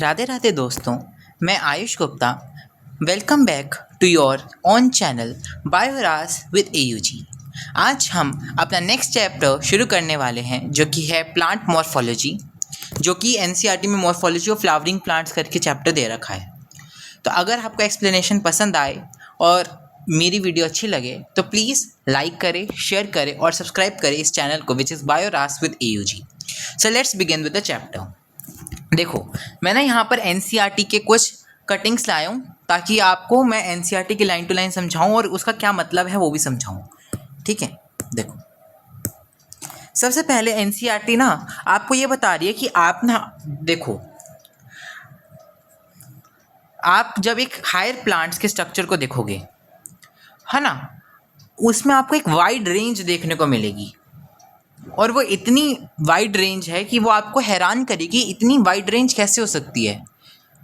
राधे राधे दोस्तों, मैं Ayush Gupta. Welcome back to your own channel Bioras with AUG. आज हम अपना नेक्स्ट चैप्टर शुरू करने वाले हैं जो कि है प्लांट मॉर्फोलॉजी, जो कि एनसीईआरटी में मॉर्फोलॉजी ऑफ फ्लावरिंग प्लांट्स करके चैप्टर दे रखा है। तो अगर आपको एक्सप्लेनेशन पसंद आए और मेरी वीडियो अच्छी लगे तो प्लीज़ लाइक करें, शेयर करें और सब्सक्राइब करें इस चैनल को which is Bioras with AUG. So let's begin with the chapter. देखो, मैं ना यहाँ पर एनसीईआरटी के कुछ कटिंग्स लाया हूँ ताकि आपको मैं एनसीईआरटी की लाइन टू लाइन समझाऊँ और उसका क्या मतलब है वो भी समझाऊँ। ठीक है, देखो, सबसे पहले एनसीईआरटी ना आपको ये बता रही है कि आप ना देखो, आप जब एक हायर प्लांट्स के स्ट्रक्चर को देखोगे, है ना, उसमें आपको एक वाइड रेंज देखने को मिलेगी और वो इतनी वाइड रेंज है कि वो आपको हैरान करेगी। इतनी वाइड रेंज कैसे हो सकती है?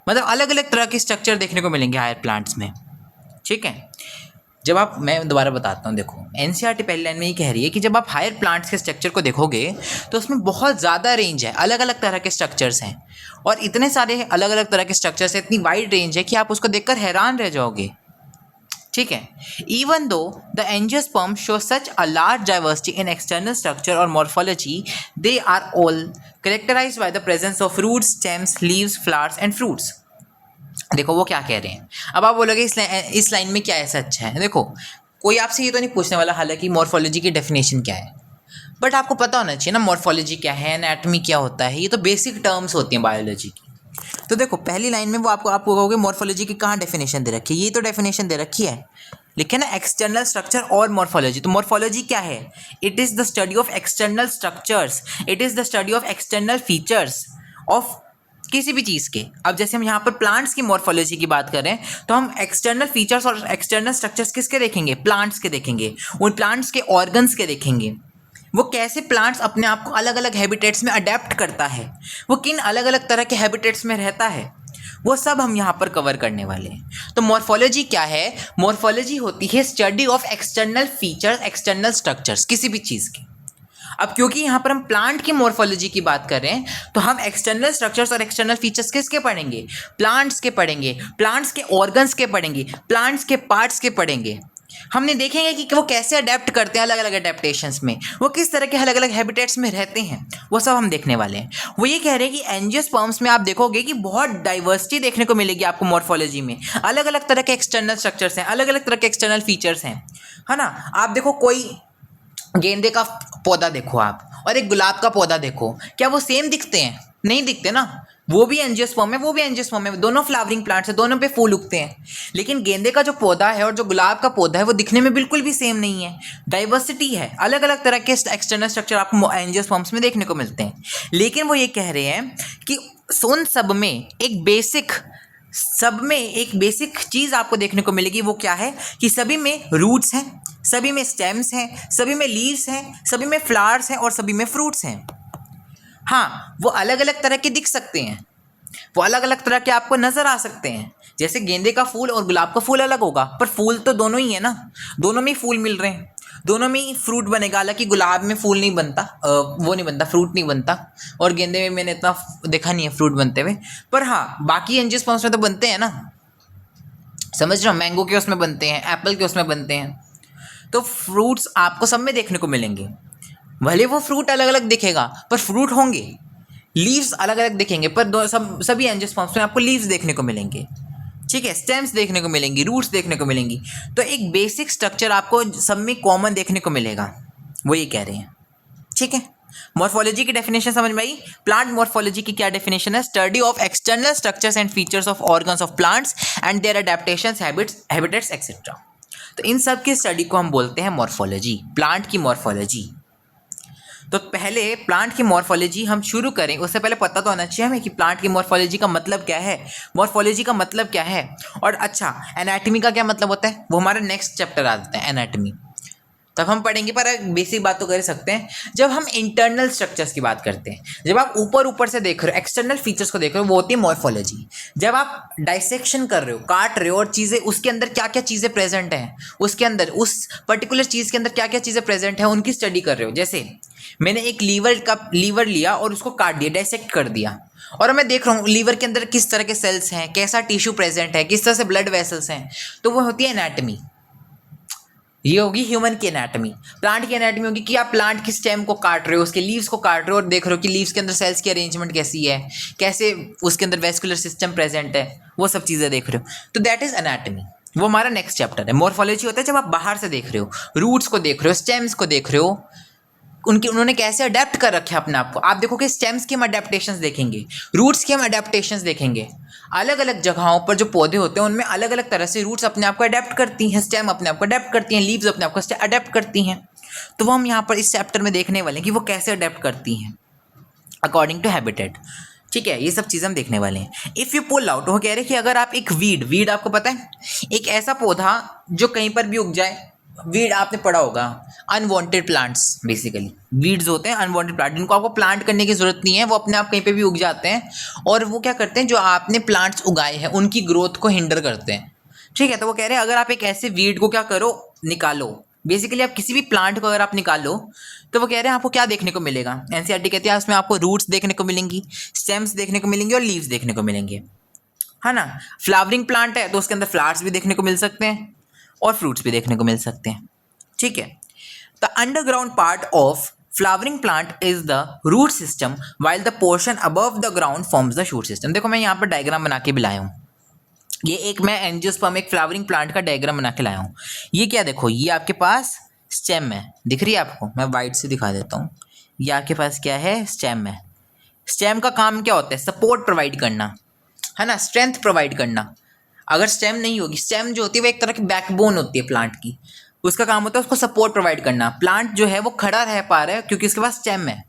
मतलब अलग अलग तरह के स्ट्रक्चर देखने को मिलेंगे हायर प्लांट्स में। ठीक है, जब आप, मैं दोबारा बताता हूँ, देखो एनसीईआरटी पहली लाइन में ये कह रही है कि जब आप हायर प्लांट्स के स्ट्रक्चर को देखोगे तो उसमें बहुत ज़्यादा रेंज है, अलग अलग तरह के स्ट्रक्चर्स हैं और इतने सारे अलग अलग तरह के स्ट्रक्चर्स हैं, इतनी वाइड रेंज है कि आप उसको देखकर हैरान रह जाओगे। ठीक है, even though the angiosperm show such a large diversity in external structure और morphology, they are all characterised by the presence of roots, stems, leaves, flowers and fruits. देखो वो क्या कह रहे हैं। अब आप बोलोगे इस लाइन में क्या ऐसा अच्छा है। देखो, कोई आपसे ये तो नहीं पूछने वाला हालांकि मॉर्फोलॉजी की डेफिनेशन क्या है, बट आपको पता होना चाहिए ना मॉर्फोलॉजी क्या है, एनाटॉमी क्या होता है। ये तो बेसिक टर्म्स होती हैं बायोलॉजी की। तो देखो, पहली लाइन में वो आपको कहोगे मॉर्फोलॉजी की कहाँ डेफिनेशन दे रखी है। ये तो डेफिनेशन दे रखी है, लिखे ना एक्सटर्नल स्ट्रक्चर और मॉर्फोलॉजी। तो मॉर्फोलॉजी क्या है? It is the study of external structures, it is the study of external features of किसी भी चीज़ के। अब जैसे हम यहाँ पर प्लांट्स की मॉर्फोलॉजी की बात करें तो हम एक्सटर्नल फीचर्स और एक्सटर्नल स्ट्रक्चर्स किसके देखेंगे? प्लांट्स के देखेंगे, उन प्लांट्स के ऑर्गन्स के देखेंगे। वो कैसे प्लांट्स अपने आप को अलग अलग हैबिटेट्स में अडेप्ट करता है, वो किन अलग अलग तरह के हैबिटेट्स में रहता है, वो सब हम यहाँ पर कवर करने वाले हैं। तो मॉर्फोलॉजी क्या है? मॉर्फोलॉजी होती है study of external features, external structures किसी भी चीज़ की। अब क्योंकि यहाँ पर हम प्लांट की मॉर्फोलॉजी की बात कर रहे हैं तो हम एक्सटर्नल स्ट्रक्चर्स और एक्सटर्नल फीचर्स किसके पढ़ेंगे? प्लांट्स के पढ़ेंगे, प्लांट्स के ऑर्गन्स के पढ़ेंगे, प्लांट्स के पार्ट्स के पढ़ेंगे। हमने देखेंगे कि वो कैसे अडेप्ट करते हैं अलग अलग अडेप्टेशंस में, वो किस तरह के अलग अलग हैबिटेट्स में रहते हैं, वो सब हम देखने वाले हैं। वो ये कह रहे हैं कि एंजियोस्पर्म्स में आप देखोगे कि बहुत डाइवर्सिटी देखने को मिलेगी आपको मॉर्फोलॉजी में। अलग अलग तरह के एक्सटर्नल स्ट्रक्चर्स हैं, अलग अलग तरह के एक्सटर्नल फीचर्स हैं, है ना। आप देखो, कोई गेंदे का पौधा देखो आप और एक गुलाब का पौधा देखो, क्या वो सेम दिखते हैं? नहीं दिखते ना। वो भी एंजियोस्पर्म है, वो भी एंजियोस्पर्म है, दोनों फ्लावरिंग प्लांट्स है, दोनों पे फूल उगते हैं। लेकिन गेंदे का जो पौधा है और जो गुलाब का पौधा है वो दिखने में बिल्कुल भी सेम नहीं है। डाइवर्सिटी है, अलग अलग तरह के एक्सटर्नल स्ट्रक्चर आपको एंजियोस्पर्म्स में देखने को मिलते हैं। लेकिन वो ये कह रहे हैं कि उन सब में एक बेसिक चीज़ आपको देखने को मिलेगी। वो क्या है? कि सभी में रूट्स हैं, सभी में स्टेम्स हैं, सभी में लीव्स हैं, सभी में फ्लावर्स हैं और सभी में फ्रूट्स हैं। हाँ, वो अलग अलग तरह के दिख सकते हैं, वो अलग अलग तरह के आपको नज़र आ सकते हैं। जैसे गेंदे का फूल और गुलाब का फूल अलग होगा, पर फूल तो दोनों ही है ना, दोनों में ही फूल मिल रहे हैं, दोनों में ही फ्रूट बनेगा। हालांकि गुलाब में फूल नहीं बनता, वो नहीं बनता, फ्रूट नहीं बनता, और गेंदे में मैंने इतना देखा नहीं है फ्रूट बनते हुए। पर हाँ, बाकी एंजियोस्पर्म्स में तो बनते हैं ना, समझ रहे हो। मैंगो के उसमें बनते हैं, एप्पल के उसमें बनते हैं। तो फ्रूट्स आपको सब में देखने को मिलेंगे, भले वो फ्रूट अलग अलग दिखेगा पर फ्रूट होंगे। लीव्स अलग अलग दिखेंगे पर सभी एंजियोस्पर्म्स में आपको लीव्स देखने को मिलेंगे। ठीक है, स्टेम्स देखने को मिलेंगी, रूट्स देखने को मिलेंगी। तो एक बेसिक स्ट्रक्चर आपको सब में कॉमन देखने को मिलेगा, वो ये कह रहे हैं। ठीक है, मॉर्फोलॉजी की डेफिनेशन समझ में आई। प्लांट मॉर्फोलॉजी की क्या डेफिनेशन है? Study of external structures and features of organs of plants and their adaptations, habitats etcetera. तो इन सब की स्टडी को हम बोलते हैं मॉर्फोलॉजी, प्लांट की मॉर्फोलॉजी। तो पहले प्लांट की मॉर्फोलॉजी हम शुरू करें उससे पहले पता तो होना चाहिए हमें कि प्लांट की मॉर्फोलॉजी का मतलब क्या है, मॉर्फोलॉजी का मतलब क्या है। और अच्छा, एनाटॉमी का क्या मतलब होता है, वो हमारा नेक्स्ट चैप्टर आ जाता है, एनाटॉमी। तब हम पढ़ेंगे, पर एक बेसिक बात तो कर सकते हैं। जब हम इंटरनल स्ट्रक्चर्स की बात करते हैं, जब आप ऊपर ऊपर से देख रहे हो, एक्सटर्नल फीचर्स को देख रहे हो, वो होती है मॉर्फोलॉजी। जब आप डाइसेक्शन कर रहे हो, काट रहे हो, और चीज़ें उसके अंदर क्या क्या चीज़ें प्रेजेंट हैं, उसके अंदर उस पर्टिकुलर चीज़ के अंदर क्या क्या चीज़ें प्रेजेंट हैं, उनकी स्टडी कर रहे हो। जैसे मैंने एक लीवर लिया और उसको काट दिया, डाइसेक्ट कर दिया, और मैं देख रहा हूँ लीवर के अंदर किस तरह के सेल्स हैं, कैसा टिश्यू प्रेजेंट है, किस तरह से ब्लड वेसल्स हैं, तो वो होती है एनाटमी। ये होगी ह्यूमन की एनाटमी। प्लांट की एनाटमी होगी कि आप प्लांट की स्टेम को काट रहे हो, उसके लीव्स को काट रहे हो और देख रहे हो कि लीव्स के अंदर सेल्स की अरेंजमेंट कैसी है, कैसे उसके अंदर वेस्कुलर सिस्टम प्रेजेंट है, वो सब चीज़ें देख रहे हो। तो दैट इज एनाटमी। वो हमारा नेक्स्ट चैप्टर है। मॉर्फोलॉजी होता है जब आप बाहर से देख रहे हो, रूट्स को देख रहे हो, स्टेम्स को देख रहे हो, उन्होंने कैसे अडेप्ट कर रखे अपने आप को। आप देखोगे स्टेम्स के हम अडेप्टेशंस देखेंगे, रूट्स के हम अडेप्टेशंस देखेंगे। अलग अलग जगहों पर जो पौधे होते हैं उनमें अलग अलग तरह से रूट्स अपने आप को अडेप्ट करती हैं, स्टेम अपने आप को अडेप्ट करती हैं, लीव्स अपने आप को अडेप्ट करती हैं। तो वो हम यहाँ पर इस चैप्टर में देखने वाले हैं कि वो कैसे अडेप्ट करती हैं अकॉर्डिंग टू हैबिटेट। ठीक है, ये सब चीज़ हम देखने वाले हैं। इफ़ यू पुल आउट, वो कह रहे हैं कि अगर आप एक वीड आपको पता है, एक ऐसा पौधा जो कहीं पर भी उग जाए, वीड आपने पढ़ा होगा, अनवांटेड प्लांट्स। बेसिकली वीड्स होते हैं अनवांटेड प्लांट, जिनको आपको प्लांट करने की जरूरत नहीं है, वो अपने आप कहीं पे भी उग जाते हैं, और वो क्या करते हैं, जो आपने प्लांट्स उगाए हैं उनकी ग्रोथ को हिंडर करते हैं। ठीक है, तो वो कह रहे हैं अगर आप एक ऐसे वीड को क्या करो, निकालो। बेसिकली आप किसी भी प्लांट को अगर आप निकालो, तो वो कह रहे हैं आपको क्या देखने को मिलेगा। एनसीईआरटी कहती है उसमें आपको रूट्स देखने को मिलेंगी, स्टेम्स देखने को मिलेंगे और लीव्स देखने को मिलेंगे, है ना। फ्लावरिंग प्लांट है तो उसके अंदर फ्लावर्स भी देखने को मिल सकते हैं और फ्रूट्स भी देखने को मिल सकते हैं। ठीक है, the underground part of flowering plant is the root system while the portion above the ground forms the shoot system. देखो मैं यहाँ पर डायग्राम बना के भी लाया हूँ। ये एक मैं एंजियोस्पर्म, एक फ्लावरिंग प्लांट का डायग्राम बना के लाया हूँ। ये क्या, देखो ये आपके पास स्टेम है, दिख रही है आपको, मैं वाइट से दिखा देता हूँ। ये आपके पास क्या है, स्टेम है। स्टेम का काम क्या होता है, सपोर्ट प्रोवाइड करना, है ना, स्ट्रेंथ प्रोवाइड करना। अगर स्टेम नहीं होगी, स्टेम जो होती है वो एक तरह की बैकबोन होती है प्लांट की, उसका काम होता है उसको सपोर्ट प्रोवाइड करना। प्लांट जो है वो खड़ा रह पा रहा है क्योंकि उसके पास स्टेम है।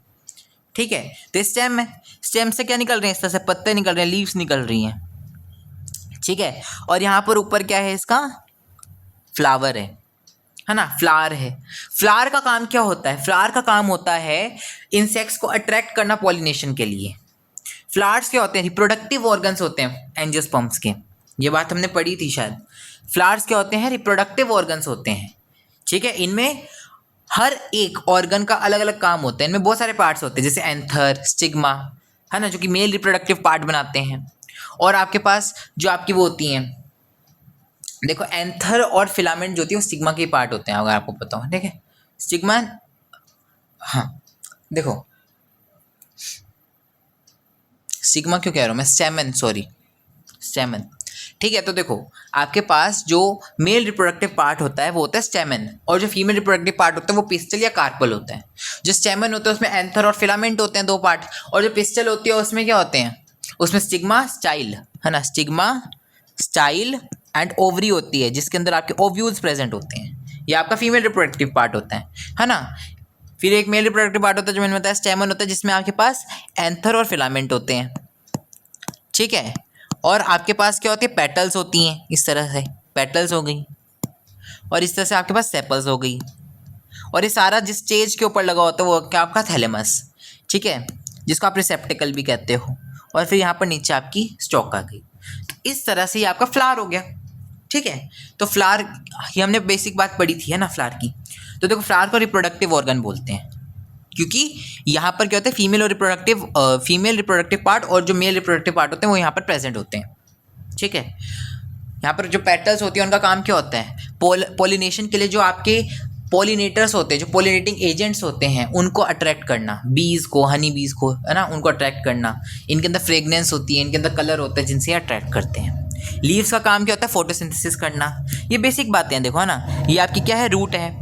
ठीक है, तो स्टेम है, स्टेम से क्या निकल रहे हैं, इस तरह से पत्ते निकल रहे हैं, लीव्स निकल रही हैं। ठीक है, और यहाँ पर ऊपर क्या है, इसका फ्लावर है ना, फ्लावर है। फ्लावर का काम क्या होता है, फ्लावर का काम होता है इंसेक्ट्स को अट्रैक्ट करना पॉलिनेशन के लिए। फ्लावर्स क्या होते हैं, रिप्रोडक्टिव ऑर्गन्स होते हैं एंजियोस्पर्म्स के, ये बात हमने पढ़ी थी शायद। फ्लावर्स क्या होते हैं, रिप्रोडक्टिव ऑर्गन्स होते हैं। ठीक है, इनमें हर एक ऑर्गन का अलग अलग काम होता है। इनमें बहुत सारे पार्ट्स होते हैं, जैसे एंथर, स्टिग्मा, है ना, जो कि मेल रिप्रोडक्टिव पार्ट बनाते हैं। और आपके पास जो आपकी वो होती हैं, देखो एंथर और फिलामेंट जो होती है वो स्टिग्मा के पार्ट होते हैं, अगर आपको पता हो। ठीक है, स्टिग्मा, हाँ देखो स्टिग्मा क्यों कह रहा हूँ मैं, स्टेमन, सॉरी स्टेमन। ठीक है, तो देखो आपके पास जो मेल रिप्रोडक्टिव पार्ट होता है वो होता है स्टेमन, और जो फीमेल रिप्रोडक्टिव पार्ट होता है वो पिस्टल या कार्पल होता है। जो स्टेमन होता है उसमें एंथर और फिलामेंट होते हैं, दो पार्ट, और जो पिस्टल होती है उसमें क्या होते हैं, उसमें स्टिग्मा, स्टाइल, है ना, स्टिग्मा, स्टाइल एंड ओवरी होती है, जिसके अंदर आपके ओव्यूल्स प्रेजेंट होते हैं। ये आपका फीमेल रिप्रोडक्टिव पार्ट होता है ना। फिर एक मेल रिप्रोडक्टिव पार्ट होता है जो मैंने बताया स्टेमन होता है, जिसमें आपके पास एंथर और फिलामेंट होते हैं। ठीक है, और आपके पास क्या होती है, पेटल्स होती हैं, इस तरह से पेटल्स हो गई, और इस तरह से आपके पास सेपल्स हो गई, और ये सारा जिस स्टेज के ऊपर लगा होता है वो क्या आपका थैलेमस। ठीक है, जिसको आप रिसेप्टिकल भी कहते हो, और फिर यहाँ पर नीचे आपकी स्टॉक आ गई। तो इस तरह से ये आपका फ्लावर हो गया। ठीक है, तो फ्लावर, ये हमने बेसिक बात पढ़ी थी, है ना, फ्लावर की। तो देखो फ्लावर को रिप्रोडक्टिव ऑर्गन बोलते हैं, क्योंकि यहाँ पर क्या होता है, फीमेल रिप्रोडक्टिव पार्ट और जो मेल रिप्रोडक्टिव पार्ट होते हैं वो यहाँ पर प्रेजेंट होते हैं। ठीक है, यहाँ पर जो पेटल्स होती हैं उनका काम क्या होता है, पॉलिनेशन के लिए जो आपके पॉलिनेटर्स होते हैं, जो पॉलिनेटिंग एजेंट्स होते हैं उनको अट्रैक्ट करना, बीज को, हनी बीज को, है ना, उनको अट्रैक्ट करना। इनके अंदर फ्रेगनेंस होती है, इनके अंदर कलर होता है जिनसे अट्रैक्ट करते हैं। लीव्स का काम क्या होता है, फोटोसिंथेसिस करना। ये बेसिक बातें हैं, देखो है ना। ये आपकी क्या है, रूट है।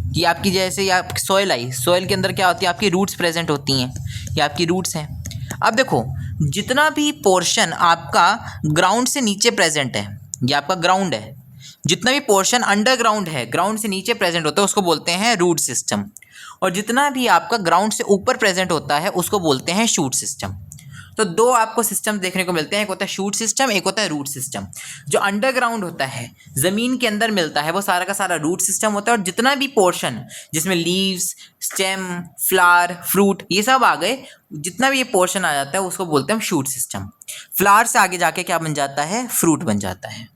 ये आपकी जैसे ये आपकी सॉइल आई, सॉइल के अंदर क्या होती है, आपकी रूट्स प्रेजेंट होती हैं, ये आपकी रूट्स हैं। अब देखो जितना भी पोर्शन आपका ग्राउंड से नीचे प्रेजेंट है, ये आपका ग्राउंड है, जितना भी पोर्शन अंडरग्राउंड है, ग्राउंड से नीचे प्रेजेंट होता है, उसको बोलते हैं रूट सिस्टम, और जितना भी आपका ग्राउंड से ऊपर प्रेजेंट होता है उसको बोलते हैं शूट सिस्टम। तो दो आपको सिस्टम देखने को मिलते हैं, एक होता है शूट सिस्टम, एक होता है रूट सिस्टम। जो अंडरग्राउंड होता है, ज़मीन के अंदर मिलता है, वो सारा का सारा रूट सिस्टम होता है। और जितना भी पोर्शन जिसमें लीव्स, स्टेम, फ्लावर, फ्रूट ये सब आ गए, जितना भी ये पोर्शन आ जाता है उसको बोलते हैं हम शूट सिस्टम। फ्लावर से आगे जाके क्या बन जाता है, फ्रूट बन जाता है।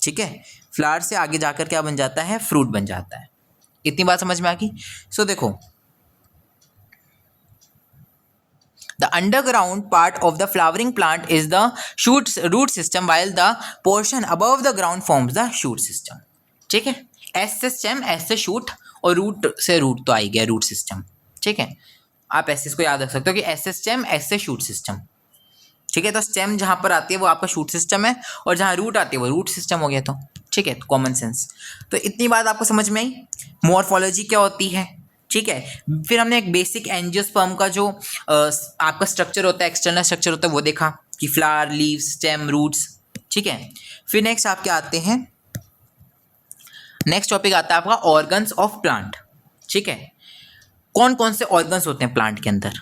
ठीक है, फ्लावर से आगे जाकर क्या बन जाता है, फ्रूट बन जाता है। इतनी बात समझ में आ गई। सो देखो, the underground part of the flowering plant is the root system, while the portion above the ground forms the shoot system. ठीक है, एस से स्टेम, एस से शूट, और रूट से रूट तो आ ही गया, रूट सिस्टम। ठीक है, आप ऐसे इसको याद रख सकते हो कि एस से स्टेम, एस से शूट सिस्टम। ठीक है, तो स्टेम जहाँ पर आती है वो आपका शूट सिस्टम है, और जहाँ रूट आती है वो रूट सिस्टम हो गया। तो ठीक है, कॉमन सेंस। तो इतनी बात आपको समझ में आई, मॉर्फोलॉजी क्या होती है। ठीक है, फिर हमने एक बेसिक एंजियोस्पर्म का जो आपका स्ट्रक्चर होता है, एक्सटर्नल स्ट्रक्चर होता है, वो देखा कि फ्लावर, लीव्स, स्टेम, रूट्स। ठीक है, फिर नेक्स्ट आपके आते हैं, नेक्स्ट टॉपिक आता है आपका ऑर्गन्स ऑफ प्लांट। ठीक है, कौन कौन से ऑर्गन्स होते हैं प्लांट के अंदर।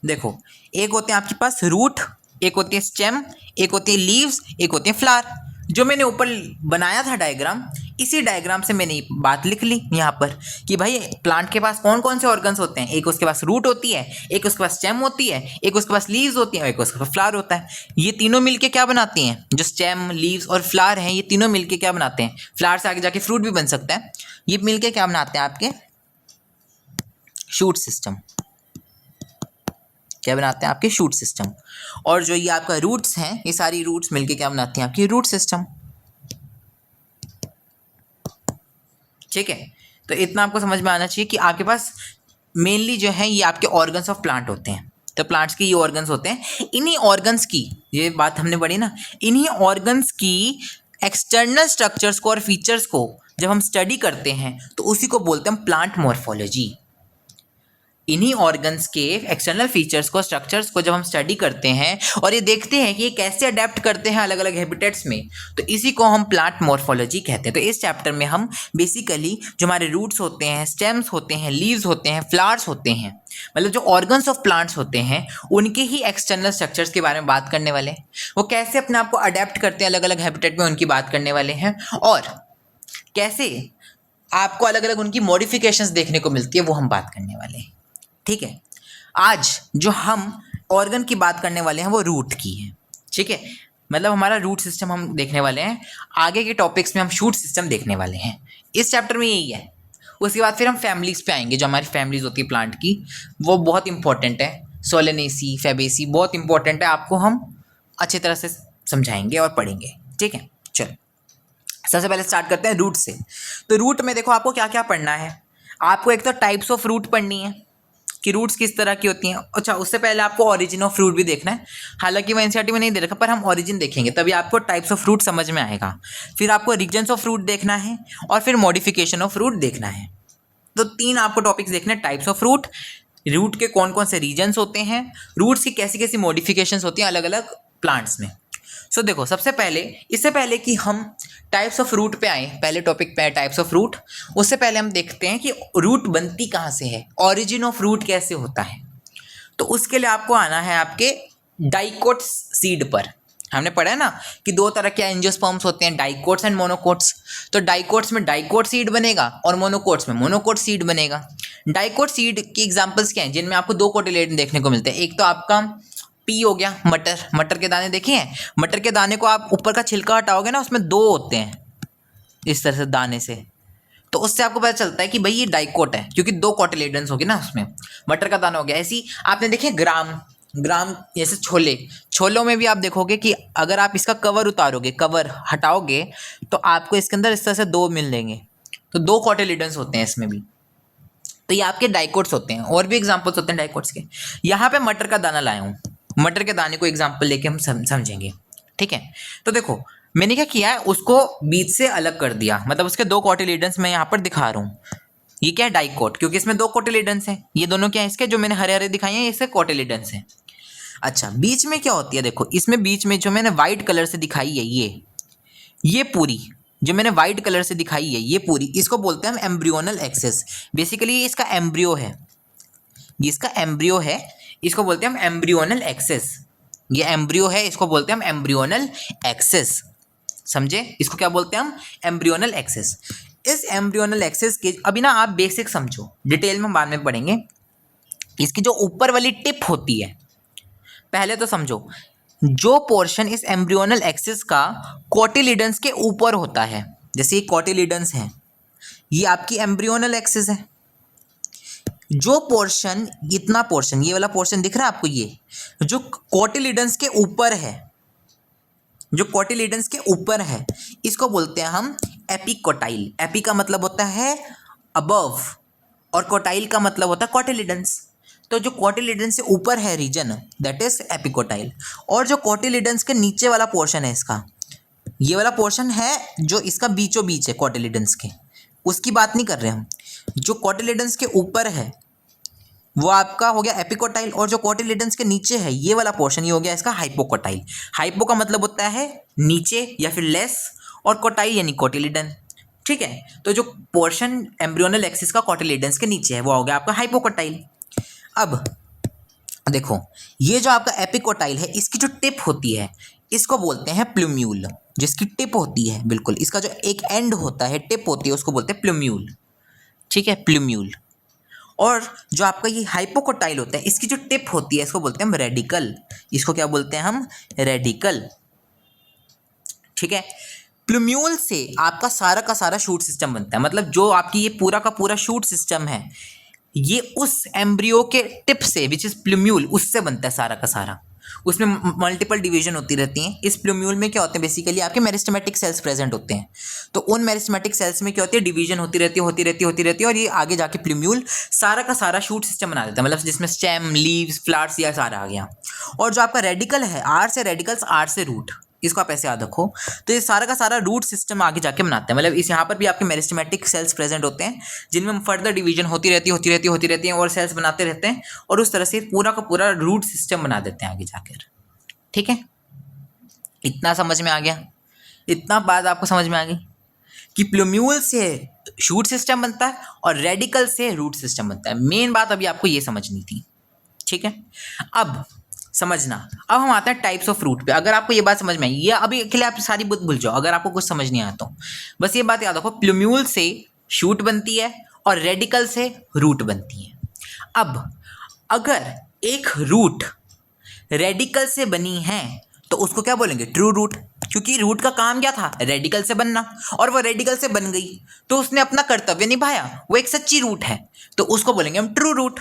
देखो, एक होते हैं आपके पास रूट, एक होती है स्टेम, एक होती है लीव्स, एक होती है फ्लावर। जो मैंने ऊपर बनाया था डायग्राम, इसी डायग्राम से मैंने बात लिख ली यहाँ पर कि भाई प्लांट के पास कौन कौन से ऑर्गन्स होते हैं। एक उसके पास रूट होती है, एक उसके पास स्टेम होती है, एक उसके पास लीव्स होती है, एक उसके पास फ्लावर होता है। ये तीनों मिलके क्या बनाती हैं, जो स्टेम, लीव्स और फ्लावर हैं, ये तीनों मिलके क्या बनाते हैं, फ्लावर से आगे जाके फ्रूट भी बन सकता है। ये मिलके क्या बनाते हैं, आपके शूट सिस्टम। क्या बनाते हैं, आपके शूट सिस्टम। और जो ये आपका रूट्स हैं, ये सारी रूट्स मिलके क्या बनाती हैं, आपकी रूट सिस्टम। ठीक है, तो इतना आपको समझ में आना चाहिए कि आपके पास मेनली जो है ये आपके ऑर्गन्स ऑफ प्लांट होते हैं। तो प्लांट्स के ये ऑर्गन्स होते हैं। इन्हीं ऑर्गन्स की, ये बात हमने पढ़ी ना, इन्हीं ऑर्गन्स की एक्सटर्नल स्ट्रक्चर्स को और फीचर्स को जब हम स्टडी करते हैं तो उसी को बोलते हैं प्लांट मॉर्फोलॉजी। इन्हीं ऑर्गन्स के एक्सटर्नल फीचर्स को, स्ट्रक्चर्स को जब हम स्टडी करते हैं और ये देखते हैं कि ये कैसे अडेप्ट करते हैं अलग अलग हैबिटेट्स में, तो इसी को हम प्लांट मॉर्फोलॉजी कहते हैं। तो इस चैप्टर में हम बेसिकली जो हमारे रूट्स होते हैं, स्टेम्स होते हैं, लीव्स होते हैं, फ्लावर्स होते हैं, मतलब जो ऑर्गन्स ऑफ प्लांट्स होते हैं, उनके ही एक्सटर्नल स्ट्रक्चर्स के बारे में बात करने वाले हैं। वो कैसे अपने आप को अडेप्ट करते हैं अलग अलग हैबिटेट में, उनकी बात करने वाले हैं। और कैसे आपको अलग अलग उनकी मॉडिफिकेशंस देखने को मिलती है, वो हम बात करने वाले हैं। ठीक है, आज जो हम ऑर्गन की बात करने वाले हैं वो रूट की है। ठीक है, मतलब हमारा रूट सिस्टम हम देखने वाले हैं। आगे के टॉपिक्स में हम शूट सिस्टम देखने वाले हैं। इस चैप्टर में यही है। उसके बाद फिर हम फैमिलीज़ पे आएंगे। जो हमारी फैमिलीज़ होती है प्लांट की, वो बहुत इंपॉर्टेंट है। सोलेनेसी, फैबेसी बहुत इंपॉर्टेंट है, आपको हम अच्छी तरह से समझाएंगे और पढ़ेंगे। ठीक है, चलो सबसे पहले स्टार्ट करते हैं रूट से। तो रूट में देखो आपको क्या क्या पढ़ना है। आपको एक तो टाइप्स ऑफ रूट पढ़नी है कि रूट्स किस तरह की होती हैं। अच्छा, उससे पहले आपको ओरिजिन ऑफ फ्रूट भी देखना है। हालांकि वो एनसीईआरटी में नहीं दे रखा, पर हम ओरिजिन देखेंगे तभी आपको टाइप्स ऑफ फ्रूट समझ में आएगा। फिर आपको रीजन्स ऑफ फ्रूट देखना है और फिर मॉडिफिकेशन ऑफ फ्रूट देखना है। तो तीन आपको टॉपिक्स देखने हैं, टाइप्स ऑफ फ्रूट, रूट के कौन कौन से रीजन्स होते हैं, रूट्स की कैसी कैसी मॉडिफिकेशंस होती हैं अलग अलग प्लांट्स में। सो देखो, सबसे पहले, इससे पहले कि हम टाइप्स ऑफ रूट पे आए, पहले टॉपिक पे आए टाइप्स ऑफ रूट, उससे पहले हम देखते हैं कि रूट बनती कहाँ से है, ओरिजिन ऑफ रूट कैसे होता है। तो उसके लिए आपको आना है आपके डाइकोट सीड पर। हमने पढ़ा है ना कि दो तरह के एंजियोस्पर्म्स होते हैं, डाइकोट्स एंड मोनोकोट्स। तो डाइकोट्स में डाइकोट सीड बनेगा और मोनोकोट्स में मोनोकोट सीड बनेगा। डाइकोट सीड की एग्जांपल्स क्या हैं जिनमें आपको दो कोटिलेडन देखने को मिलते हैं। एक तो आपका पी हो गया, मटर, मटर के दाने देखे हैं। मटर के दाने को आप ऊपर का छिलका हटाओगे ना, उसमें दो होते हैं इस तरह से दाने से, तो उससे आपको पता चलता है कि भाई ये डाइकोट है, क्योंकि दो कोटिलेडन्स हो गए ना उसमें। मटर का दाना हो गया। ऐसी आपने देखे ग्राम, ग्राम जैसे छोले, छोलों में भी आप देखोगे कि अगर आप इसका कवर उतारोगे, कवर हटाओगे, तो आपको इसके अंदर इस तरह से दो मिल लेंगे। तो दो कोटिलेडन्स होते हैं इसमें भी। तो ये आपके डाइकोट्स होते हैं। और भी एग्जाम्पल्स होते हैं डाइकोट्स के। यहाँ पे मटर का दाना लाया हूँ, मटर के दाने को एग्जाम्पल लेके हम समझेंगे। ठीक है, तो देखो मैंने क्या किया है, उसको बीच से अलग कर दिया, मतलब उसके दो कोटिलेडन्स मैं यहाँ पर दिखा रहा हूँ। ये क्या है, डाइकोट, क्योंकि इसमें दो कोटिलेडन्स हैं। ये दोनों क्या है, इसके जो मैंने हरे हरे दिखाए हैं, इसके कोटिलेडन्स हैं। अच्छा, बीच में क्या होती है, देखो इसमें बीच में जो मैंने वाइट कलर से दिखाई है, ये पूरी जो मैंने वाइट कलर से दिखाई है, ये पूरी, इसको बोलते हैं हम एम्ब्रियोनल एक्सेस। बेसिकली ये इसका एम्ब्रियो है, ये इसका एम्ब्रियो है, इसको बोलते हैं हम एम्ब्रियोनल एक्सेस। ये एम्ब्रियो है, इसको बोलते हैं हम एम्ब्रियोनल एक्सिस। समझे? इसको क्या बोलते हैं हम? Embryonal axis. इस एम्ब्रियोनल एक्सिस के अभी ना आप बेसिक समझो, डिटेल में हम बाद में पढ़ेंगे। इसकी जो ऊपर वाली टिप होती है, पहले तो समझो, जो पोर्शन इस एम्ब्रियोनल एक्सिस का कोटिलिडन्स के ऊपर होता है, जैसे ये कोटिलिडन्स है, ये आपकी एम्ब्रियोनल एक्सिस है। जो पोर्शन, इतना पोर्शन, ये वाला पोर्शन दिख रहा है आपको, ये जो कोटिलिडन्स के ऊपर है, जो कोटिलिडन्स के ऊपर है, इसको बोलते हैं हम एपिकोटाइल। एपी का मतलब होता है अबव और कोटाइल का मतलब होता है कोटिलिडन्स। तो जो कोटिलिडन्स से ऊपर है रीजन, दैट इज एपिकोटाइल। और जो कोटिलिडन्स के नीचे वाला पोर्शन है इसका, ये वाला पोर्शन है जो इसका बीचों बीच है कोटिलिडन्स के, उसकी बात नहीं कर रहे हम। जो कोटिलिडन्स के ऊपर है वो आपका हो गया एपिकोटाइल, और जो कोटिलिडन्स के नीचे है ये वाला पोर्शन, ये हो गया इसका हाइपोकोटाइल। हाइपो का मतलब होता है नीचे या फिर लेस, और कोटाइल यानी कोटिलिडन। ठीक है, तो जो पोर्शन एम्ब्रियोनल एक्सिस का कोटिलिडन्स के नीचे है वो हो गया आपका हाइपोकोटाइल। अब देखो, ये जो आपका एपिकोटाइल है, इसकी जो टिप होती है इसको बोलते हैं प्लूम्यूल। जिसकी टिप होती है, बिल्कुल इसका जो एक एंड होता है, टिप होती है, उसको बोलते हैं प्लूम्यूल। ठीक है, प्लूम्यूल। और जो आपका ये हाइपोकोटाइल होता है, इसकी जो टिप होती है इसको बोलते हैं हम रेडिकल। इसको क्या बोलते हैं हम? रेडिकल। ठीक है, प्लूम्यूल से आपका सारा का सारा शूट सिस्टम बनता है। मतलब जो आपकी ये पूरा का पूरा शूट सिस्टम है, ये उस एम्ब्रियो के टिप से, विच इज प्लूम्यूल, उससे बनता है सारा का सारा। उसमें मल्टीपल डिवीजन होती रहती हैं। इस प्लूम्यूल में क्या होते हैं, बेसिकली आपके मेरिस्टेमेटिक सेल्स प्रेजेंट होते हैं। तो उन मेरिस्टेमेटिक सेल्स में क्या होती है, डिवीजन होती रहती है, और ये आगे जाके प्लूम्यूल सारा का सारा शूट सिस्टम बना देता है। मतलब जिसमें स्टेम, लीव्स, फ्लावर्स, या सारा आ गया। और जो आपका रेडिकल है, आर से रेडिकल्स, आर से रूट, इसको आप ऐसे याद रखो। तो ये सारा का सारा रूट सिस्टम आगे जाके बनाते हैं। मतलब इस यहाँ पर भी आपके मेरिस्टेमेटिक सेल्स प्रेजेंट होते हैं, जिनमें फर्दर डिवीजन होती रहती है और सेल्स बनाते रहते हैं, और उस तरह से पूरा का पूरा रूट सिस्टम बना देते हैं आगे जाकर। ठीक है, इतना समझ में आ गया? इतना बात आपको समझ में आ गई कि प्लूम्यूल से शूट सिस्टम बनता है और रेडिकल से रूट सिस्टम बनता है। मेन बात अभी आपको ये समझनी थी। ठीक है, अब समझना। अब हम आते हैं टाइप्स ऑफ रूट पे। अगर आपको ये बात समझ में आई, ये अभी के लिए आप सारी बात भूल जाओ, अगर आपको कुछ समझ नहीं आया तो बस ये बात याद रखो, प्लूम्यूल से शूट बनती है और रेडिकल से रूट बनती है। अब अगर एक रूट रेडिकल से बनी है तो उसको क्या बोलेंगे? True root. क्योंकि रूट का काम क्या था? रेडिकल से बनना, और वो रेडिकल से बन गई तो उसने अपना कर्तव्य निभाया, वो एक सच्ची रूट है, तो उसको बोलेंगे हम ट्रू रूट।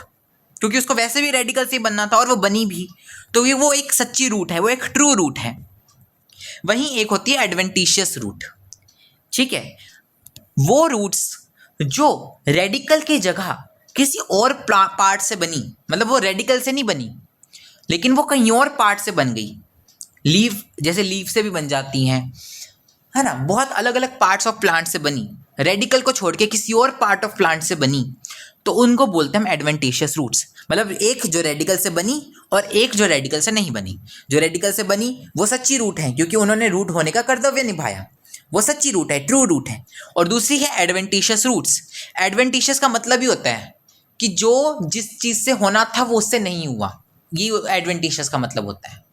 क्योंकि उसको वैसे भी रेडिकल से बनना था और वो बनी भी, तो ये वो एक सच्ची रूट है, वो एक ट्रू रूट है। वहीं एक होती है एडवेंटिशियस रूट। ठीक है, वो रूट्स जो रेडिकल की जगह किसी और पार्ट से बनी, मतलब वो रेडिकल से नहीं बनी लेकिन वो कहीं और पार्ट से बन गई। लीफ, जैसे लीफ से भी बन जाती हैं, है ना, बहुत अलग अलग पार्ट्स ऑफ प्लांट से बनी, रेडिकल को छोड़ के किसी और पार्ट ऑफ प्लांट से बनी, तो उनको बोलते हैं हम एडवेंटिशियस रूट्स। मतलब एक जो रेडिकल से बनी और एक जो रेडिकल से नहीं बनी। जो रेडिकल से बनी वो सच्ची रूट है, क्योंकि उन्होंने रूट होने का कर्तव्य निभाया, वो सच्ची रूट है, ट्रू रूट है। और दूसरी है एडवेंटिशियस रूट्स। एडवेंटिशियस का मतलब ही होता है कि जो जिस चीज़ से होना था वो उससे नहीं हुआ, ये एडवेंटिशियस का मतलब होता है।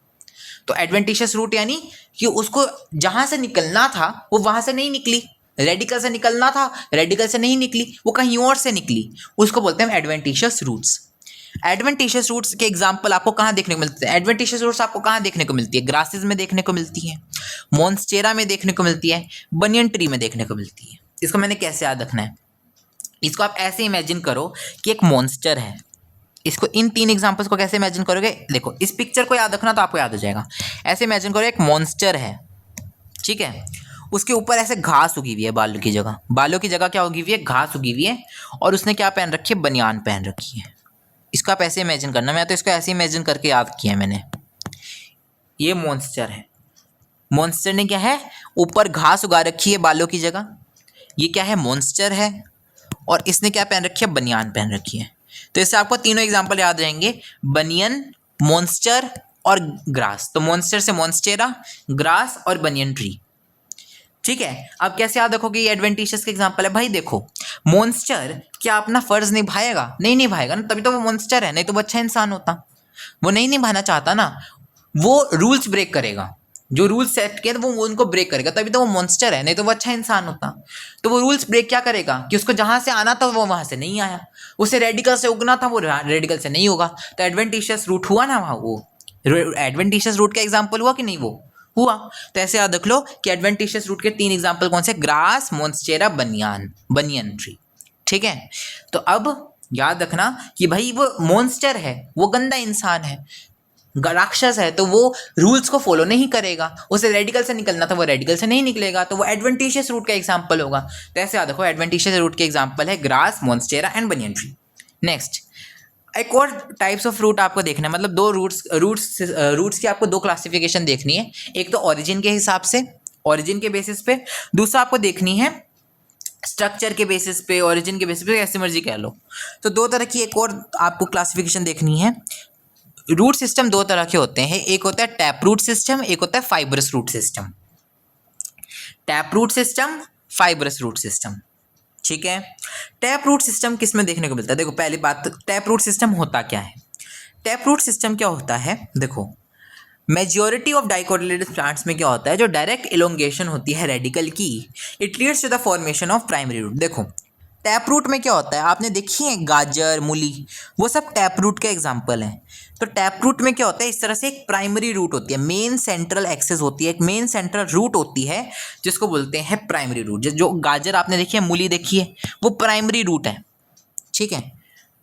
तो एडवेंटिशियस रूट यानी कि उसको जहाँ से निकलना था वो वहाँ से नहीं निकली, रेडिकल से निकलना था, रेडिकल से नहीं निकली, वो कहीं और से निकली, उसको बोलते हैं एडवेंटिशियस रूट्स। एडवेंटिशियस रूट्स के एग्जाम्पल आपको कहाँ देखने को मिलते हैं? एडवेंटिशियस रूट्स आपको कहाँ देखने को मिलती है? ग्रासेस में देखने को मिलती है, मोन्स्टेरा में देखने को मिलती है, बनियन ट्री में देखने को मिलती है। इसको मैंने कैसे याद रखना है? इसको आप ऐसे इमेजिन करो कि एक मॉन्स्टर है। इसको इन 3 एग्जांपल्स को कैसे इमेजिन करोगे? देखो, इस पिक्चर को याद रखना तो आपको याद हो जाएगा। ऐसे इमेजिन करो एक मॉन्स्टर है, ठीक है, उसके ऊपर ऐसे घास उगी हुई है, बालों की जगह। बालों की जगह क्या उगी हुई है? घास उगी हुई है। और उसने क्या पहन रखी है? बनियान पहन रखी है। इसको आप ऐसे इमेजिन करना, मैं तो इसको ऐसे इमेजिन करके याद किया है मैंने। ये मॉन्स्टर है। मॉन्स्टर ने क्या है? ऊपर घास उगा रखी है बालों की जगह। ये क्या है? मॉन्स्टर है। और इसने क्या पहन रखी है? बनियान पहन रखी है। तो इससे आपको तीनों एग्जाम्पल याद रहेंगे, बनियन, मॉन्स्टर और ग्रास। तो मॉन्स्टर से मॉन्स्टेरा, ग्रास और बनियन ट्री। ठीक है, अब कैसे याद रखोगे? ये एडवेंटिशियस का एग्जाम्पल है। भाई देखो, मॉन्स्टर क्या अपना फर्ज निभाएगा? नहीं निभाएगा ना, तभी तो वो मॉन्स्टर है, नहीं तो वो अच्छा इंसान होता। वो नहीं निभाना चाहता ना, वो रूल्स ब्रेक करेगा, जो रूल्स सेट किए वो उनको ब्रेक करेगा, तभी तो वो मॉन्स्टर है, नहीं तो वो अच्छा इंसान होता। तो वो रूल्स ब्रेक क्या करेगा कि उसको जहां से आना था वो वहां से नहीं आया, उसे रेडिकल से उगना था वो रेडिकल से नहीं होगा, तो एडवेंटिशियस रूट हुआ ना वहाँ, वो एडवेंटिशियस रूट का एग्जाम्पल हुआ कि नहीं, वो हुआ। तो ऐसे याद रख लो कि एडवेंटिशियस रूट के 3 एग्जाम्पल कौन से, ग्रास, मोन्स्टेरा, बनियन ट्री। ठीक है, तो अब याद रखना कि भाई वो मॉन्स्टर है, वो गंदा इंसान है, राक्षस है, तो वो रूल्स को फॉलो नहीं करेगा, उसे रेडिकल से निकलना था वो रेडिकल से नहीं निकलेगा, तो वो एडवेंटिशियस रूट का एग्जाम्पल होगा। तो ऐसे याद रखो एडवेंटिशियस रूट के एग्जाम्पल है grass, monstera and banyan tree. Next, एक और टाइप्स ऑफ रूट आपको देखना है, मतलब दो रूट्स की आपको 2 क्लासिफिकेशन देखनी है, एक तो ओरिजिन के हिसाब से, ओरिजिन के बेसिस पे, दूसरा आपको देखनी है स्ट्रक्चर के बेसिस पे, ओरिजिन के बेसिस पे, ऐसे मर्जी कह लो। तो 2 तरह की एक और आपको क्लासिफिकेशन देखनी है। रूट सिस्टम 2 तरह के होते हैं, एक होता है टैप रूट सिस्टम, एक होता है fibrous root system. Tap root system, fibrous root system. ठीक है, टैप रूट सिस्टम किस में देखने को मिलता है? देखो पहली बात, टैप रूट सिस्टम होता क्या है? टैप रूट सिस्टम क्या होता है, देखो मेजॉरिटी ऑफ डाइकोटिलेडनस प्लांट्स में क्या होता है, जो डायरेक्ट इलोंगेशन होती है रेडिकल की, it leads to the formation of primary root. देखो टैप रूट में क्या होता है, आपने देखी है गाजर, मूली, वो सब टैप रूट के एग्जाम्पल हैं। तो टैप रूट में क्या होता है, इस तरह से एक प्राइमरी रूट होती है, मेन सेंट्रल एक्सेस होती है, एक मेन सेंट्रल रूट होती है जिसको बोलते हैं प्राइमरी रूट। जो गाजर आपने देखी है, मूली देखी है, वो प्राइमरी रूट है। ठीक है,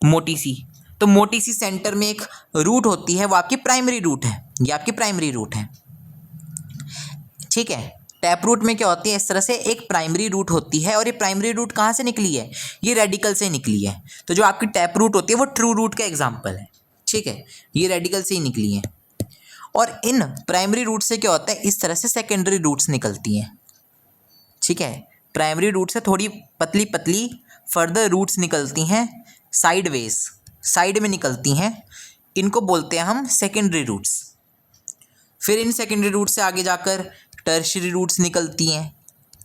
मोटी सी, तो मोटी सी सेंटर में एक रूट होती है, वो आपकी प्राइमरी रूट है, ये आपकी प्राइमरी रूट है। ठीक है, टैप रूट में क्या होती है, इस तरह से एक प्राइमरी रूट होती है, और ये प्राइमरी रूट कहाँ से निकली है, ये रेडिकल से निकली है। तो जो आपकी टैप रूट होती है वो ट्रू रूट का एग्जाम्पल है। ठीक है, ये रेडिकल से ही निकली है। और इन प्राइमरी रूट से क्या होता है, इस तरह से सेकेंडरी रूट्स निकलती हैं। ठीक है, प्राइमरी रूट से थोड़ी पतली पतली फर्दर रूट्स निकलती हैं, साइडवेज, साइड में निकलती हैं, इनको बोलते हैं हम सेकेंडरी रूट्स। फिर इन सेकेंडरी रूट से आगे जाकर टर्शियरी रूट्स निकलती हैं।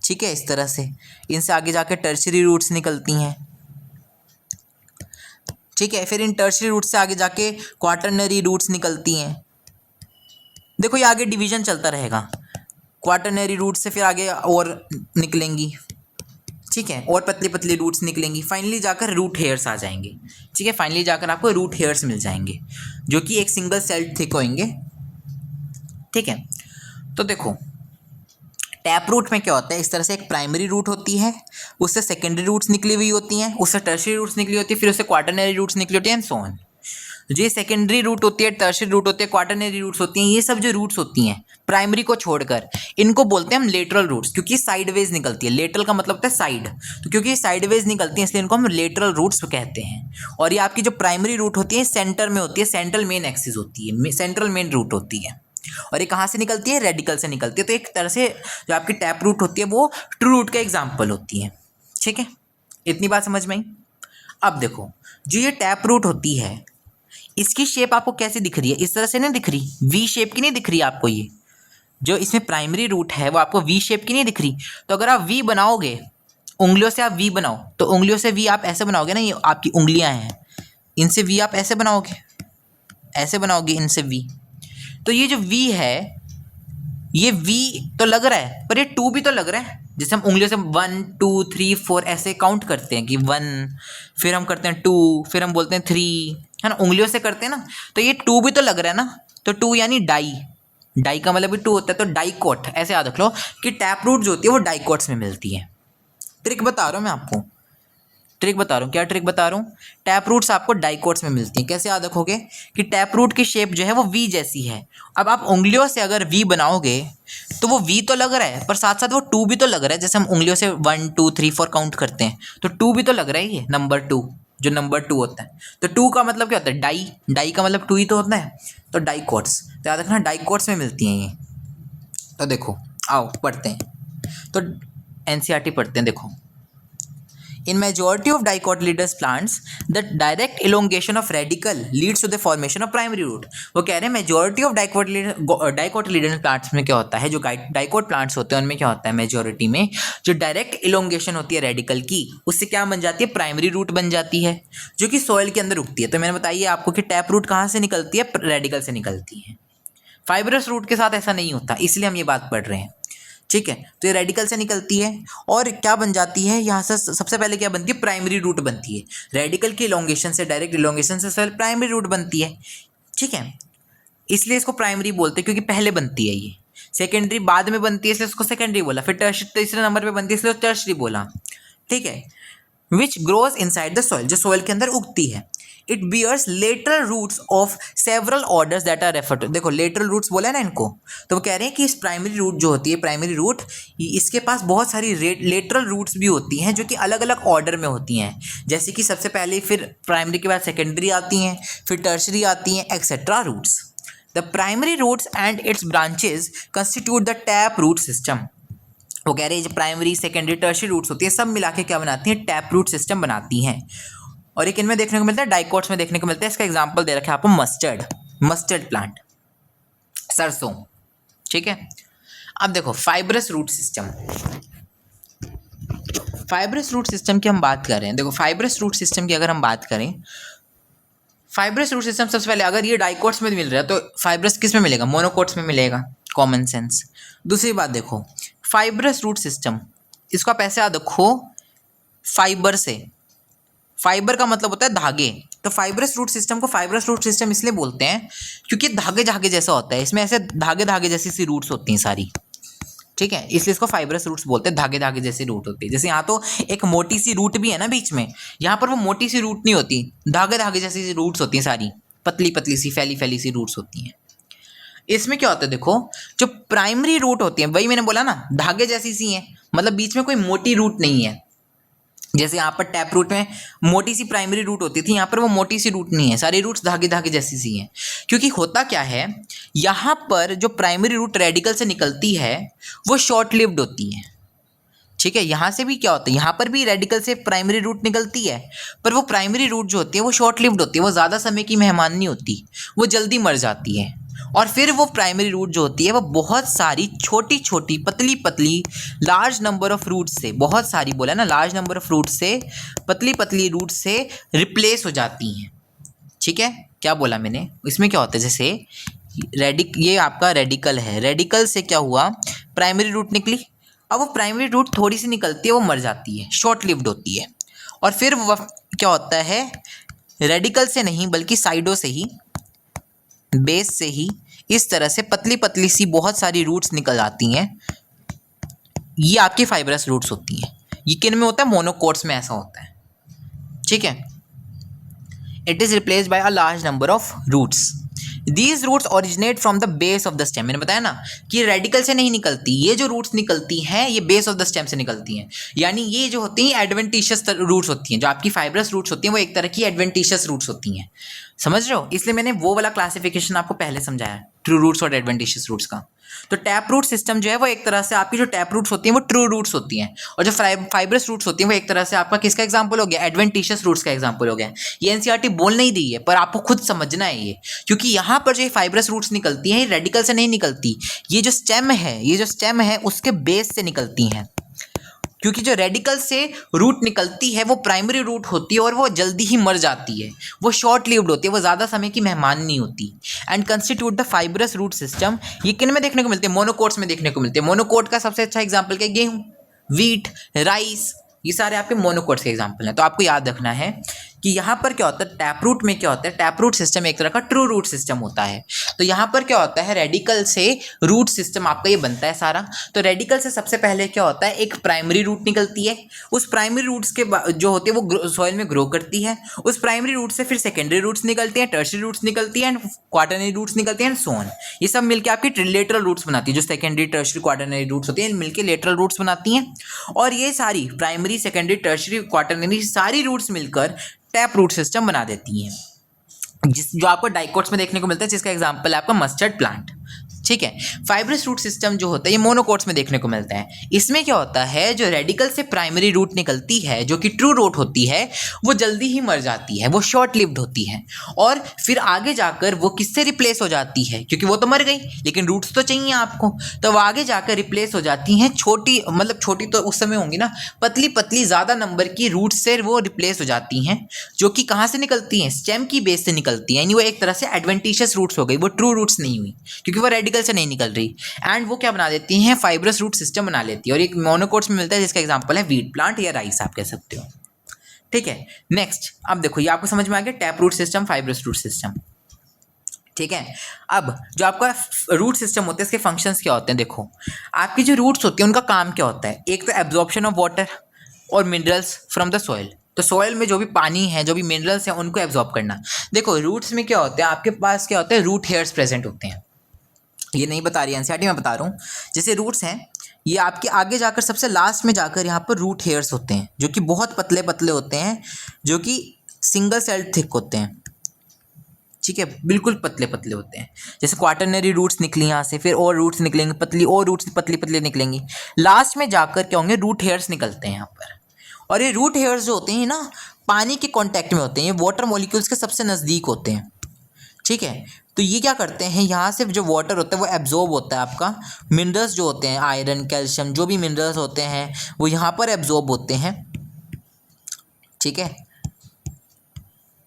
ठीक है, इस तरह से इनसे आगे जाकर टर्शियरी रूट्स निकलती हैं। ठीक है, फिर इन टर्शियरी रूट से आगे जाके क्वाटरनरी रूट्स निकलती हैं। देखो ये आगे डिवीजन चलता रहेगा, क्वाटरनरी रूट से फिर आगे और निकलेंगी। ठीक है, और पतली पतली रूट्स निकलेंगी, फाइनली जाकर रूट हेयर्स आ जाएंगे। ठीक है, फाइनली जाकर आपको रूट हेयर्स मिल जाएंगे जो कि एक सिंगल सेल थिक होंगे। ठीक है, तो देखो टैप रूट में क्या होता है, इस तरह से एक प्राइमरी रूट होती है, उससे सेकेंडरी रूट्स निकली हुई होती हैं, उससे टर्शियरी रूट्स निकली होती है, फिर उससे क्वाटरनरी रूट्स निकली होती हैं एंड सो ऑन। जो ये सेकेंडरी रूट होती है, टर्शियरी रूट होती है, क्वाटरनरी रूट्स होती हैं, ये सब जो रूट्स होती हैं प्राइमरी को छोड़कर, इनको बोलते हैं हम लेटरल रूट्स, क्योंकि साइडवेज निकलती है। लेटरल का मतलब होता है साइड, तो क्योंकि साइडवेज निकलती है इसलिए इनको हम लेटरल रूट्स कहते हैं। और ये आपकी जो प्राइमरी रूट होती है सेंटर में होती है, सेंट्रल मेन एक्सिस होती है, सेंट्रल मेन रूट होती है। और ये कहाँ से निकलती है, रेडिकल से निकलती है। तो एक तरह से जो आपकी टैप रूट होती है वो ट्रू रूट का एग्जाम्पल होती है। ठीक है, इतनी बात समझ में आई। अब देखो जो ये टैप रूट होती है, इसकी शेप आपको कैसे दिख रही है, इस तरह से नहीं दिख रही, वी शेप की नहीं दिख रही आपको। ये जो इसमें प्राइमरी रूट है वो आपको वी शेप की नहीं दिख रही। तो अगर आप वी बनाओगे, उंगलियों से आप वी बनाओ, तो उंगलियों से वी आप ऐसे बनाओगे ना, ये आपकी उंगलियां हैं, इनसे वी आप ऐसे बनाओगे, ऐसे बनाओगे इनसे वी। तो ये जो वी है, ये वी तो लग रहा है, पर ये टू भी तो लग रहा है। जैसे हम उंगलियों से 1 2 3 4 ऐसे काउंट करते हैं कि 1, फिर हम करते हैं 2, फिर हम बोलते हैं 3, है ना, उंगलियों से करते हैं ना। तो ये 2 भी तो लग रहा है ना, तो 2 यानी डाई, डाई का मतलब भी 2 होता है, तो डाइकोट। ऐसे याद रख लो कि टैप रूट जो होती है वो डाइकोट्स में मिलती है। ट्रिक बता रहा हूँ मैं आपको, ट्रिक बता रहा हूँ, क्या ट्रिक बता रहा हूँ, टैप रूट्स आपको डाइकोट्स में मिलती हैं। कैसे याद रखोगे कि टैप रूट की शेप जो है वो वी जैसी है। अब आप उंगलियों से अगर वी बनाओगे तो वो वी तो लग रहा है, पर साथ साथ वो 2 भी तो लग रहा है। जैसे हम उंगलियों से 1 2 3 4 काउंट करते हैं, तो 2 भी तो लग रहा है, ये नंबर 2, जो नंबर 2 होता है। तो 2 का मतलब क्या होता है, डाई, डाई का मतलब 2 ही तो होता है, तो डाइकोट्स। तो याद रखना डाइकोट्स में मिलती हैं ये। तो देखो आओ पढ़ते हैं, तो एनसीईआरटी पढ़ते हैं। देखो in majority of dicotyledonous plants the direct elongation of radical leads to the formation of primary root। वो कह रहे हैं मेजॉरिटी ऑफ डाइकोटिलेडनस प्लांट्स में क्या होता है, जो डाइकोट प्लांट्स होते हैं उनमें क्या होता है, मेजॉरिटी में जो डायरेक्ट इलोंगेशन होती है रेडिकल की, उससे क्या बन जाती है, प्राइमरी रूट बन जाती है, जो कि सॉइल के अंदर उगती है। तो मैंने बताइए आपको कि टैप रूट कहाँ से निकलती है, रेडिकल से निकलती है। फाइब्रस रूट के साथ ऐसा नहीं होता, इसलिए हम ये बात पढ़ रहे हैं। ठीक है, तो ये रेडिकल से निकलती है और क्या बन जाती है, यहाँ से सबसे पहले क्या बनती है, प्राइमरी रूट बनती है। रेडिकल की इलोंगेशन से, डायरेक्ट इलोंगेशन से प्राइमरी रूट बनती है। ठीक है, इसलिए इसको प्राइमरी बोलते हैं क्योंकि पहले बनती है ये। सेकेंडरी बाद में बनती है इसलिए उसको सेकेंडरी बोला, फिर टर्शियरी तीसरे नंबर पे बनती है इसलिए टर्शियरी बोला। ठीक है, which grows inside the soil, जो सॉइल के अंदर उगती है। It bears lateral roots of several orders that are refer to, देखो लेटरल रूट्स बोला है ना इनको, तो वो कह रहे हैं कि इस प्राइमरी रूट जो होती है, प्राइमरी रूट, इसके पास बहुत सारी लेटरल रूट्स भी होती हैं जो कि अलग अलग ऑर्डर में होती हैं। जैसे कि सबसे पहले फिर प्राइमरी के बाद सेकेंडरी आती हैं, फिर टर्शरी आती हैं, etcetera roots. The primary roots and its branches constitute the tap root system. वो कह रहे हैं जो प्राइमरी सेकेंडरी टर्शरी रूट्स होती है सब मिला के क्या बनाती हैं, टैप रूट सिस्टम बनाती हैं। और एक इनमें देखने को मिलता है, डाइकोट्स में देखने को मिलता है। इसका एग्जांपल दे रखा है आपको, मस्टर्ड प्लांट, सरसों। ठीक है, अब देखो fibrous root system, fibrous root system की हम बात कर रहे हैं। देखो फाइब्रस रूट सिस्टम की अगर हम बात करें, फाइब्रस रूट सिस्टम सबसे पहले अगर ये डाइकोट्स में मिल रहा है तो फाइब्रस किस में मिलेगा, मोनोकोट्स में मिलेगा, कॉमन सेंस। दूसरी बात देखो, फाइब्रस रूट सिस्टम, इसको आप ऐसे याद रखो, फाइबर से, फाइबर का मतलब होता है धागे, तो फाइब्रस रूट सिस्टम को फाइब्रस रूट सिस्टम इसलिए बोलते हैं क्योंकि धागे धागे जैसा होता है, इसमें ऐसे धागे धागे जैसी सी रूट्स होती हैं सारी। ठीक है, इसलिए इसको फाइब्रस रूट्स बोलते हैं, धागे धागे जैसी रूट होती है। जैसे यहाँ तो एक मोटी सी रूट भी है ना बीच में, यहाँ पर वो मोटी सी रूट नहीं होती, धागे धागे जैसी सी रूट्स होती हैं सारी, पतली पतली सी फैली फैली सी रूट्स होती हैं। इसमें क्या होता है, देखो जो प्राइमरी रूट होती है, वही मैंने बोला ना, धागे जैसी सी हैं, मतलब बीच में कोई मोटी रूट नहीं है। जैसे यहाँ पर टैप रूट में मोटी सी प्राइमरी रूट होती थी, यहाँ पर वो मोटी सी रूट नहीं है, सारी रूट्स धागे धागे जैसी सी हैं। क्योंकि होता क्या है, यहाँ पर जो प्राइमरी रूट रेडिकल से निकलती है वो शॉर्ट लिव्ड होती है। ठीक है, यहाँ से भी क्या होता है, यहाँ पर भी रेडिकल से प्राइमरी रूट निकलती है, पर वो प्राइमरी रूट जो होती है वो शॉर्ट लिव्ड होती है, वो ज़्यादा समय की मेहमान नहीं होती, वो जल्दी मर जाती है। और फिर वो प्राइमरी रूट जो होती है वो बहुत सारी छोटी छोटी पतली पतली लार्ज नंबर ऑफ रूट से, बहुत सारी बोला ना, लार्ज नंबर ऑफ रूट से, पतली पतली रूट से रिप्लेस हो जाती हैं। ठीक है, क्या बोला मैंने, इसमें क्या होता है, जैसे ये आपका रेडिकल है, रेडिकल से क्या हुआ, प्राइमरी रूट निकली, अब वो प्राइमरी रूट थोड़ी सी निकलती है, वो मर जाती है, शॉर्ट लिव्ड होती है। और फिर वो क्या होता है, रेडिकल से नहीं बल्कि साइडों से ही, बेस से ही इस तरह से पतली पतली सी बहुत सारी रूट्स निकल आती हैं, ये आपकी फाइब्रस रूट्स होती हैं। ये किन में होता है, मोनोकोट्स में ऐसा होता है। ठीक है, it is replaced by a large number of roots. These roots originate from the base of the stem, मैंने बताया ना कि रेडिकल से नहीं निकलती, ये जो रूट्स निकलती हैं ये बेस ऑफ द स्टेम से निकलती हैं। यानी ये जो होती हैं एडवेंटिशियस रूट्स होती हैं, जो आपकी फाइब्रस रूट्स होती हैं वो एक तरह की एडवेंटिशियस रूट्स होती हैं, समझ रहे हो। इसलिए मैंने वो वाला क्लासिफिकेशन आपको पहले समझाया, ट्रू रूट्स और एडवेंटिशियस रूट्स का। तो टैप रूट सिस्टम जो है वो एक तरह से आपकी जो टैप रूट्स होती हैं वो ट्रू रूट्स होती हैं, और जो फाइब्रस रूट्स होती हैं वो एक तरह से आपका किसका एग्जांपल हो गया, एडवेंटिशियस रूट्स का एग्जांपल हो गया। ये एनसीईआरटी बोल नहीं दी है पर आपको खुद समझना है ये, क्योंकि यहाँ पर जो फाइब्रस रूट्स निकलती हैं ये रेडिकल से नहीं निकलती, ये जो स्टेम है उसके बेस से निकलती हैं। क्योंकि जो रेडिकल से रूट निकलती है वो प्राइमरी रूट होती है और वो जल्दी ही मर जाती है, वो शॉर्ट लिव्ड होती है, वो ज़्यादा समय की मेहमान नहीं होती। And constitute the fibrous root system, ये किन में देखने को मिलते हैं, मोनोकोट्स में देखने को मिलते हैं। मोनोकोट का सबसे अच्छा एग्जाम्पल क्या है, गेहूँ, वीट, राइस, ये सारे आपके मोनोकोट्स के एग्जाम्पल हैं। तो आपको याद रखना है कि यहाँ पर क्या होता है, टैप रूट में क्या होता है, टैप रूट सिस्टम एक तरह का ट्रू रूट सिस्टम होता है। तो यहाँ पर क्या होता है, रेडिकल से रूट सिस्टम आपका ये बनता है सारा। तो रेडिकल से सबसे पहले क्या होता है, एक प्राइमरी रूट निकलती है, उस प्राइमरी रूट्स के जो होती है वो सॉइल में ग्रो करती है, उस प्राइमरी रूट से फिर सेकेंडरी रूट्स निकलती हैं, टर्शियरी रूट्स निकलती हैं, एंड क्वाटरनरी रूट्स निकलती हैं, एंड सो ऑन। ये सब मिलकर आपकी लेटरल रूट्स बनाती है, जो सेकेंडरी टर्शियरी क्वाटरनरी रूट्स होती हैं मिलकर लेटरल रूट्स बनाती हैं। और ये सारी प्राइमरी सेकेंडरी टर्शियरी क्वाटरनरी सारी रूट्स मिलकर टैप रूट सिस्टम बना देती हैं, जो आपको डाइकोट्स में देखने को मिलता है, जिसका एग्जांपल है आपका मस्टर्ड प्लांट। ठीक है। फाइब्रस रूट सिस्टम जो होता है ये मोनोकोट्स में देखने को मिलता है। इसमें क्या होता है, जो रेडिकल से प्राइमरी रूट निकलती है जो कि ट्रू रूट होती है वो जल्दी ही मर जाती है, वो शॉर्ट लिव्ड होती है और फिर आगे जाकर वो किससे रिप्लेस हो जाती है, क्योंकि वो तो मर गई लेकिन रूट्स तो चाहिए आपको, तो वो आगे जाकर रिप्लेस हो जाती हैं छोटी, मतलब छोटी तो उस समय होंगी ना, पतली पतली ज़्यादा नंबर की रूट से वो रिप्लेस हो जाती हैं, जो कि कहाँ से निकलती हैं, स्टेम की बेस से निकलती हैं। यानी वो एक तरह से एडवेंटिशियस रूट्स हो गई, वो ट्रू रूट्स नहीं हुई क्योंकि वो रेडिकल से नहीं निकल रही, एंड वो क्या बना देती हैं, फाइब्रस रूट सिस्टम बना लेती है। और एक मोनोकोट्स में मिलता है जिसका एग्जांपल है वीट प्लांट या राइस आप कह सकते हो। ठीक है, नेक्स्ट अब देखो ये आपको समझ में आ गया, tap root system, fibrous root system. ठीक है, अब जो आपका रूट सिस्टम होता है इसके फंक्शंस क्या होते हैं, देखो आपकी जो रूट्स होती है उनका काम क्या होता है, एक तो एब्जॉर्प्शन ऑफ वाटर और मिनरल्स फ्रॉम द सॉइल, तो सॉइल में जो भी पानी है, जो भी मिनरल्स हैं उनको एब्जॉर्ब करना। देखो रूट्स में क्या होता है, आपके पास क्या होता है, रूट हेयर्स प्रेजेंट होते हैं, ये नहीं बता रही एनसीईआरटी में बता रहा हूँ। जैसे रूट्स हैं ये आपके आगे जाकर सबसे लास्ट में जाकर यहाँ पर रूट हेयर्स होते हैं जो कि बहुत पतले पतले होते हैं, जो कि सिंगल सेल्ड थिक होते हैं। ठीक है, बिल्कुल पतले पतले होते हैं। जैसे क्वाटरनरी रूट्स निकली यहाँ से, फिर और रूट्स निकलेंगे पतली, और रूट्स पतली पतली निकलेंगी, लास्ट में जाकर क्या होंगे, रूट हेयर्स निकलते हैं यहाँ पर। और ये रूट हेयर्स जो होते हैं ना पानी के कांटेक्ट में होते हैं, ये वाटर मॉलिक्यूल्स के सबसे नज़दीक होते हैं। ठीक है, तो ये क्या करते हैं, यहाँ से जो वाटर होता है वो एब्जॉर्ब होता है, आपका मिनरल्स जो होते हैं, आयरन, कैल्शियम, जो भी मिनरल्स होते हैं वो यहाँ पर एब्जॉर्ब होते हैं। ठीक है,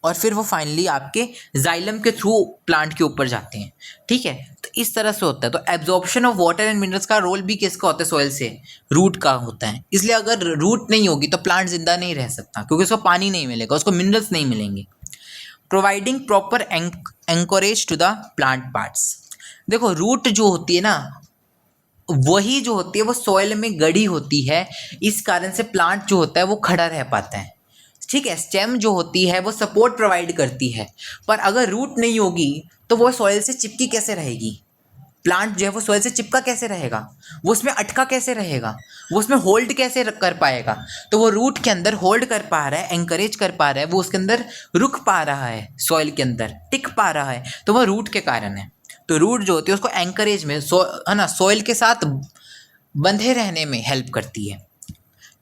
और फिर वो फाइनली आपके जाइलम के थ्रू प्लांट के ऊपर जाते हैं। ठीक है, तो इस तरह से होता है। तो absorption of water and minerals का रोल भी किसका होता है, सॉइल से, रूट का होता है। इसलिए अगर रूट नहीं होगी तो प्लांट जिंदा नहीं रह सकता, क्योंकि उसको पानी नहीं मिलेगा, उसको मिनरल्स नहीं मिलेंगे। Providing proper anchorage to the plant parts. देखो रूट जो होती है ना वही जो होती है वो सॉइल में गड़ी होती है, इस कारण से प्लांट जो होता है वो खड़ा रह पाता है। ठीक है, स्टेम जो होती है वो सपोर्ट प्रोवाइड करती है, पर अगर रूट नहीं होगी तो वो सॉइल से चिपकी कैसे रहेगी, प्लांट जो है वो सॉइल से चिपका कैसे रहेगा, वो उसमें अटका कैसे रहेगा, वो उसमें होल्ड कैसे कर पाएगा। तो वो रूट के अंदर होल्ड कर पा रहा है, एंकरेज कर पा रहा है, वो उसके अंदर रुक पा रहा है, सॉइल के अंदर टिक पा रहा है, तो वह रूट के कारण है। तो रूट जो होती है उसको एंकरेज में है ना, सॉइल के साथ बंधे रहने में हेल्प करती है।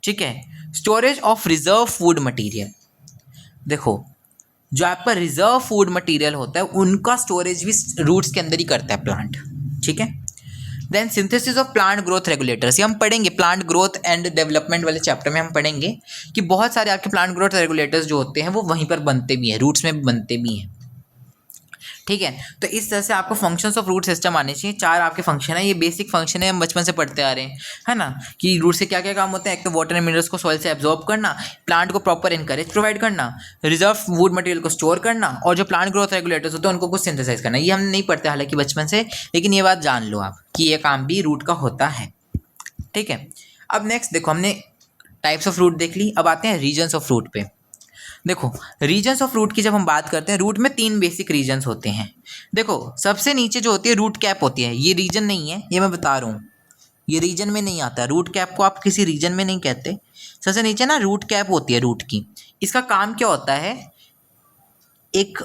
ठीक है, storage of reserve food material. देखो जो आपका रिजर्व फूड मटेरियल होता है उनका स्टोरेज भी रूट्स के अंदर ही करता है प्लांट। ठीक है, then synthesis of plant growth regulators, ये हम पढ़ेंगे प्लांट ग्रोथ एंड डेवलपमेंट वाले चैप्टर में, हम पढ़ेंगे कि बहुत सारे आपके प्लांट ग्रोथ रेगुलेटर्स जो होते हैं वो वहीं पर बनते भी हैं, रूट्स में बनते भी हैं। ठीक है, तो इस तरह से आपको फंक्शंस ऑफ रूट सिस्टम आने चाहिए। 4 आपके फंक्शन है, ये बेसिक फंक्शन है, हम बचपन से पढ़ते आ रहे हैं, है ना, कि रूट से क्या क्या काम होते हैं। एक तो वाटर एंड मिनरल्स को सॉइल से एब्जॉर्ब करना, प्लांट को प्रॉपर एनकरेज प्रोवाइड करना, रिजर्व फूड मटेरियल को स्टोर करना, और जो प्लांट ग्रोथ रेगुलेटर्स होते हैं उनको कुछ सिंथेसाइज करना। ये हम नहीं पढ़ते हालांकि बचपन से, लेकिन ये बात जान लो आप कि ये काम भी रूट का होता है। ठीक है, अब नेक्स्ट देखो हमने टाइप्स ऑफ रूट देख ली, अब आते हैं रीजन्स ऑफ रूट पे। देखो रीजन्स ऑफ रूट की जब हम बात करते हैं, रूट में 3 बेसिक रीजन्स होते हैं। देखो सबसे नीचे जो होती है रूट कैप होती है, ये रीजन नहीं है, ये मैं बता रहा हूँ, ये रीजन में नहीं आता। रूट कैप को आप किसी रीजन में नहीं कहते। सबसे नीचे ना रूट कैप होती है रूट की, इसका काम क्या होता है, एक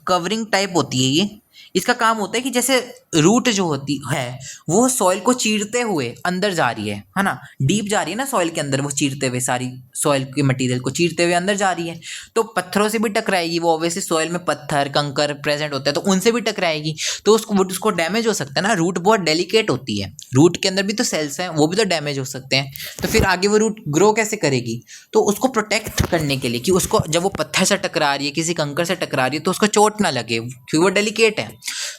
कवरिंग टाइप होती है ये। इसका काम होता है कि जैसे रूट जो होती है वो सॉइल को चीरते हुए अंदर जा रही है ना, डीप जा रही है ना सॉइल के अंदर, वो चीरते हुए सारी सॉइल के मटेरियल को चीरते हुए अंदर जा रही है, तो पत्थरों से भी टकराएगी वो। ऑब्वियसली सॉइल में पत्थर कंकर प्रेजेंट होता है तो उनसे भी टकराएगी, तो उसको डैमेज हो सकता है ना। रूट बहुत डेलिकेट होती है, रूट के अंदर भी तो सेल्स हैं, वो भी तो डैमेज हो सकते हैं। तो फिर आगे वो रूट ग्रो कैसे करेगी, तो उसको प्रोटेक्ट करने के लिए कि उसको जब वो पत्थर से टकरा रही है, किसी कंकर से टकरा रही है, तो उसको चोट ना लगे क्योंकि वो डेलिकेट है,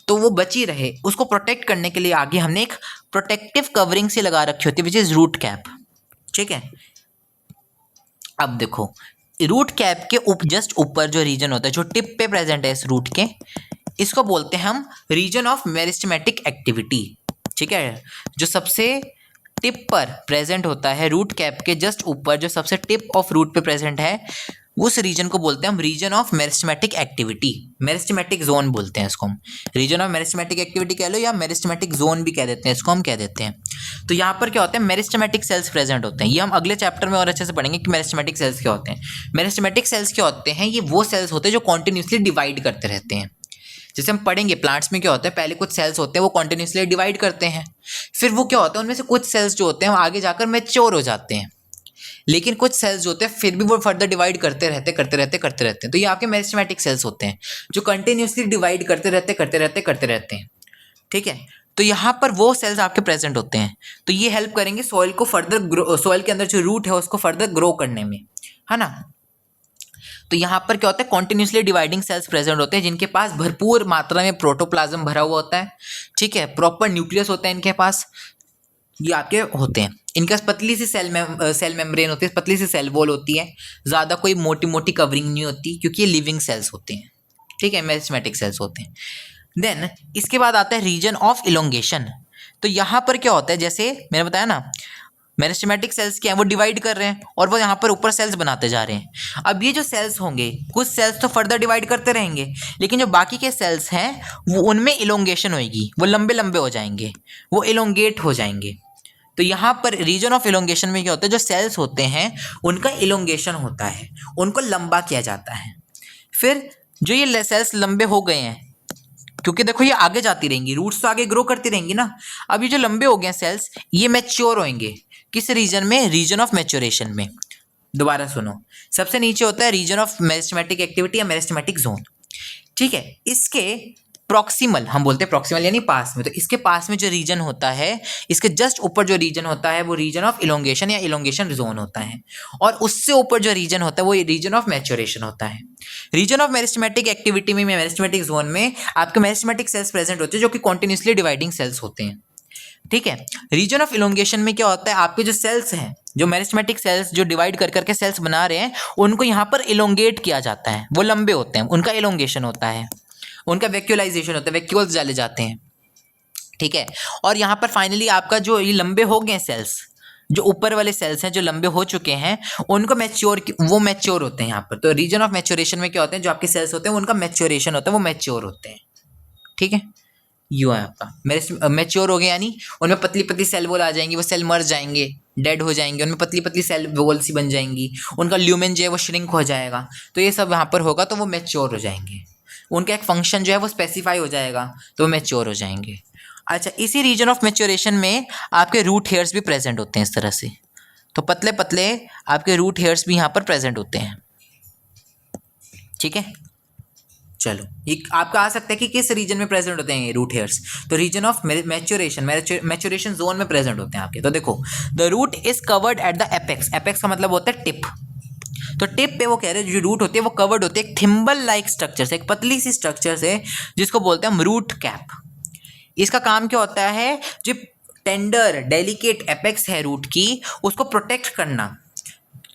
तो वो बची रहे। उसको प्रोटेक्ट करने के लिए आगे हमने एक प्रोटेक्टिव कवरिंग से लगा रखी होती है विच इज रूट कैप। ठीक है, अब देखो रूट कैप के जस्ट ऊपर जो रीजन होता है, जो टिप पे प्रेजेंट है इस रूट के, इसको बोलते हैं हम रीजन ऑफ मेरिस्टेमेटिक एक्टिविटी। ठीक है, जो सबसे टिप पर प्रेजेंट होता है रूट कैप के जस्ट ऊपर, जो सबसे टिप ऑफ रूट पे प्रेजेंट है, उस रीजन को बोलते हैं हम region of meristematic activity. Meristematic zone बोलते हैं इसको हम, रीजन ऑफ मेरिस्टेमेटिक एक्टिविटी कह लो या मेरिस्टेमेटिक जोन भी कह देते हैं इसको, हम कह देते हैं। तो यहाँ पर क्या होता है, मेरिस्टेमेटिक सेल्स प्रेजेंट होते हैं। ये हम अगले चैप्टर में और अच्छे से पढ़ेंगे कि मेरिस्टेमेटिक सेल्स क्या होते हैं। मेरिस्टेमेटिक सेल्स क्या होते हैं, ये वो सेल्स होते हैं जो कॉन्टिन्यूसली डिवाइड करते रहते हैं। जैसे हम पढ़ेंगे प्लांट्स में क्या होता है, पहले कुछ सेल्स होते हैं वो कॉन्टिन्यूसली डिवाइड करते हैं, फिर वो क्या होता है उनमें से कुछ सेल्स जो होते हैं वो आगे जाकर मैच्योर हो जाते हैं, लेकिन कुछ सेल्स जो होते हैं फिर भी वो फर्दर डिवाइड करते रहते हैं। तो ये आपके मेरिस्टेमेटिक सेल्स होते हैं जो कंटिन्यूसली डिवाइड करते रहते हैं। ठीक है, तो यहाँ पर वो सेल्स आपके प्रेजेंट होते हैं, तो ये हेल्प करेंगे सॉइल को फर्दर ग्रो, सॉइल के अंदर जो रूट है उसको फर्दर ग्रो करने में, है ना। तो यहाँ पर क्या होता है, कॉन्टिन्यूसली डिवाइडिंग सेल्स प्रेजेंट होते हैं जिनके पास भरपूर मात्रा में प्रोटोप्लाज्म भरा हुआ होता है। ठीक है, प्रॉपर न्यूक्लियस होता है इनके पास, ये आपके होते हैं। इनका पतली सी सेल मेम्ब्रेन होती है, पतली सी सेल वॉल होती है, ज़्यादा कोई मोटी मोटी कवरिंग नहीं होती क्योंकि ये लिविंग सेल्स होते हैं। ठीक है, मेरिस्टेमेटिक सेल्स होते हैं। देन इसके बाद आता है रीजन ऑफ इलोंगेशन। तो यहाँ पर क्या होता है, जैसे मैंने बताया ना मेरिस्टेमेटिक सेल्स क्या है, वो डिवाइड कर रहे हैं और वो यहाँ पर ऊपर सेल्स बनाते जा रहे हैं। अब ये जो सेल्स होंगे, कुछ सेल्स तो फर्दर डिवाइड करते रहेंगे, लेकिन जो बाकी के सेल्स हैं वो उनमें इलोंगेशन होएगी, वो लंबे लंबे हो जाएंगे, वो इलोंगेट हो जाएंगे। तो यहाँ पर रीजन ऑफ इलोंगेशन में क्या होता है, जो सेल्स होते हैं उनका इलोंगेशन होता है, उनको लंबा किया जाता है। फिर जो ये सेल्स लंबे हो गए हैं, क्योंकि देखो ये आगे जाती रहेंगी, रूट्स तो आगे ग्रो करती रहेंगी ना। अब ये जो लंबे हो गए हैं सेल्स, ये मैच्योर होंगे किस रीजन में, रीजन ऑफ मैच्योरेशन में। दोबारा सुनो, सबसे नीचे होता है रीजन ऑफ मेरिस्टेमेटिक एक्टिविटी या मेरिस्टेमेटिक जोन। ठीक है, इसके प्रॉक्सिमल, हम बोलते हैं प्रॉक्सिमल यानी पास में, तो इसके पास में जो रीजन होता है, इसके जस्ट ऊपर जो रीजन होता है वो रीजन ऑफ इलोंगेशन या इलोंगेशन जोन होता है, और उससे ऊपर जो रीजन होता है वो रीजन ऑफ मैच्योरेशन होता है। रीजन ऑफ मेरिस्टेमेटिक एक्टिविटी में, मेरिस्टेमेटिक जोन में आपके मेरिस्टेमेटिक सेल्स प्रेजेंट होते हैं जो कि कॉन्टिन्यूसली डिवाइडिंग सेल्स होते हैं। ठीक है, रीजन ऑफ इलोंगेशन में क्या होता है, आपके जो सेल्स हैं, जो मेरिस्टेमेटिक सेल्स जो डिवाइड कर करके सेल्स बना रहे हैं, उनको यहाँ पर इलोंगेट किया जाता है, वो लंबे होते हैं, उनका इलोंगेशन होता है, उनका वैक्यूलाइजेशन होता है, वैक्यूल्स डाले जाते हैं। ठीक है, और यहाँ पर फाइनली आपका जो ये लंबे हो गए सेल्स, जो ऊपर वाले सेल्स हैं जो लंबे हो चुके हैं, उनको वो मैच्योर होते हैं यहाँ पर। तो रीजन ऑफ मैच्योरेशन में क्या होते हैं, जो आपके सेल्स होते हैं उनका मैच्योरेशन होता है, वो मैच्योर होते हैं। ठीक है, यू है आपका मेरे मैच्योर हो गए, यानी उनमें पतली पतली सेल वॉल आ जाएंगी, वो सेल मर जाएंगे, डेड हो जाएंगे, उनमें पतली पतली सेल वॉल सी बन जाएंगी, उनका ल्यूमेन जो है वो श्रिंक हो जाएगा। तो ये सब यहाँ पर होगा, तो वो मैच्योर हो जाएंगे, उनका एक फंक्शन जो है वो स्पेसिफाई हो जाएगा, तो वो मैच्योर हो जाएंगे। अच्छा, इसी रीजन ऑफ मैच्योरेशन में आपके रूट हेयर्स भी प्रेजेंट होते हैं इस तरह से, तो पतले पतले आपके रूट हेयर्स भी यहाँ पर प्रेजेंट होते हैं। ठीक है, चलो ये आपका आ सकता है कि किस रीजन में प्रेजेंट होते हैं ये रूट हेयर्स, तो रीजन ऑफ मैच्योरेशन जोन में प्रेजेंट होते हैं आपके। तो देखो, the root is covered at the apex, apex का मतलब होता है टिप, तो टिप पे वो कह रहे हैं जो रूट होती है वो कवर्ड होती है एक थिम्बल लाइक स्ट्रक्चर से, एक पतली सी स्ट्रक्चर से, जिसको बोलते हैं हम रूट कैप। इसका काम क्या होता है, जो टेंडर डेलिकेट एपेक्स है रूट की, उसको प्रोटेक्ट करना,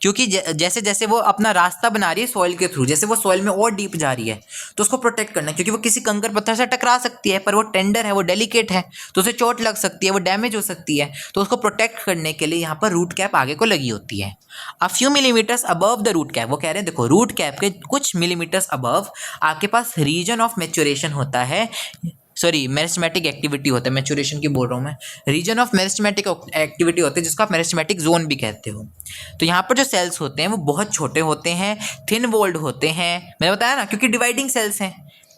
क्योंकि जैसे जैसे वो अपना रास्ता बना रही है सॉइल के थ्रू, जैसे वो सॉइल में और डीप जा रही है, तो उसको प्रोटेक्ट करना, क्योंकि वो किसी कंकर पत्थर से टकरा सकती है, पर वो टेंडर है, वो डेलिकेट है, तो उसे चोट लग सकती है, वो डैमेज हो सकती है, तो उसको प्रोटेक्ट करने के लिए यहाँ पर रूट कैप आगे को लगी होती है। A few millimetres above the root cap, वो कह रहे हैं देखो रूट कैप के कुछ मिलीमीटर्स अबव आपके पास रीजन ऑफ मैच्योरेशन होता है, सॉरी मेरिस्टेमेटिक एक्टिविटी होता है, मैच्योरेशन की बोल रहा हूँ मैं, रीजन ऑफ मेरिस्टेमेटिक एक्टिविटी होते हैं, जिसको आप मेरिस्टेमेटिक जोन भी कहते हो। तो यहाँ पर जो सेल्स होते हैं वो बहुत छोटे होते हैं, थिन वॉल्ड होते हैं, मैंने बताया ना, क्योंकि डिवाइडिंग सेल्स हैं।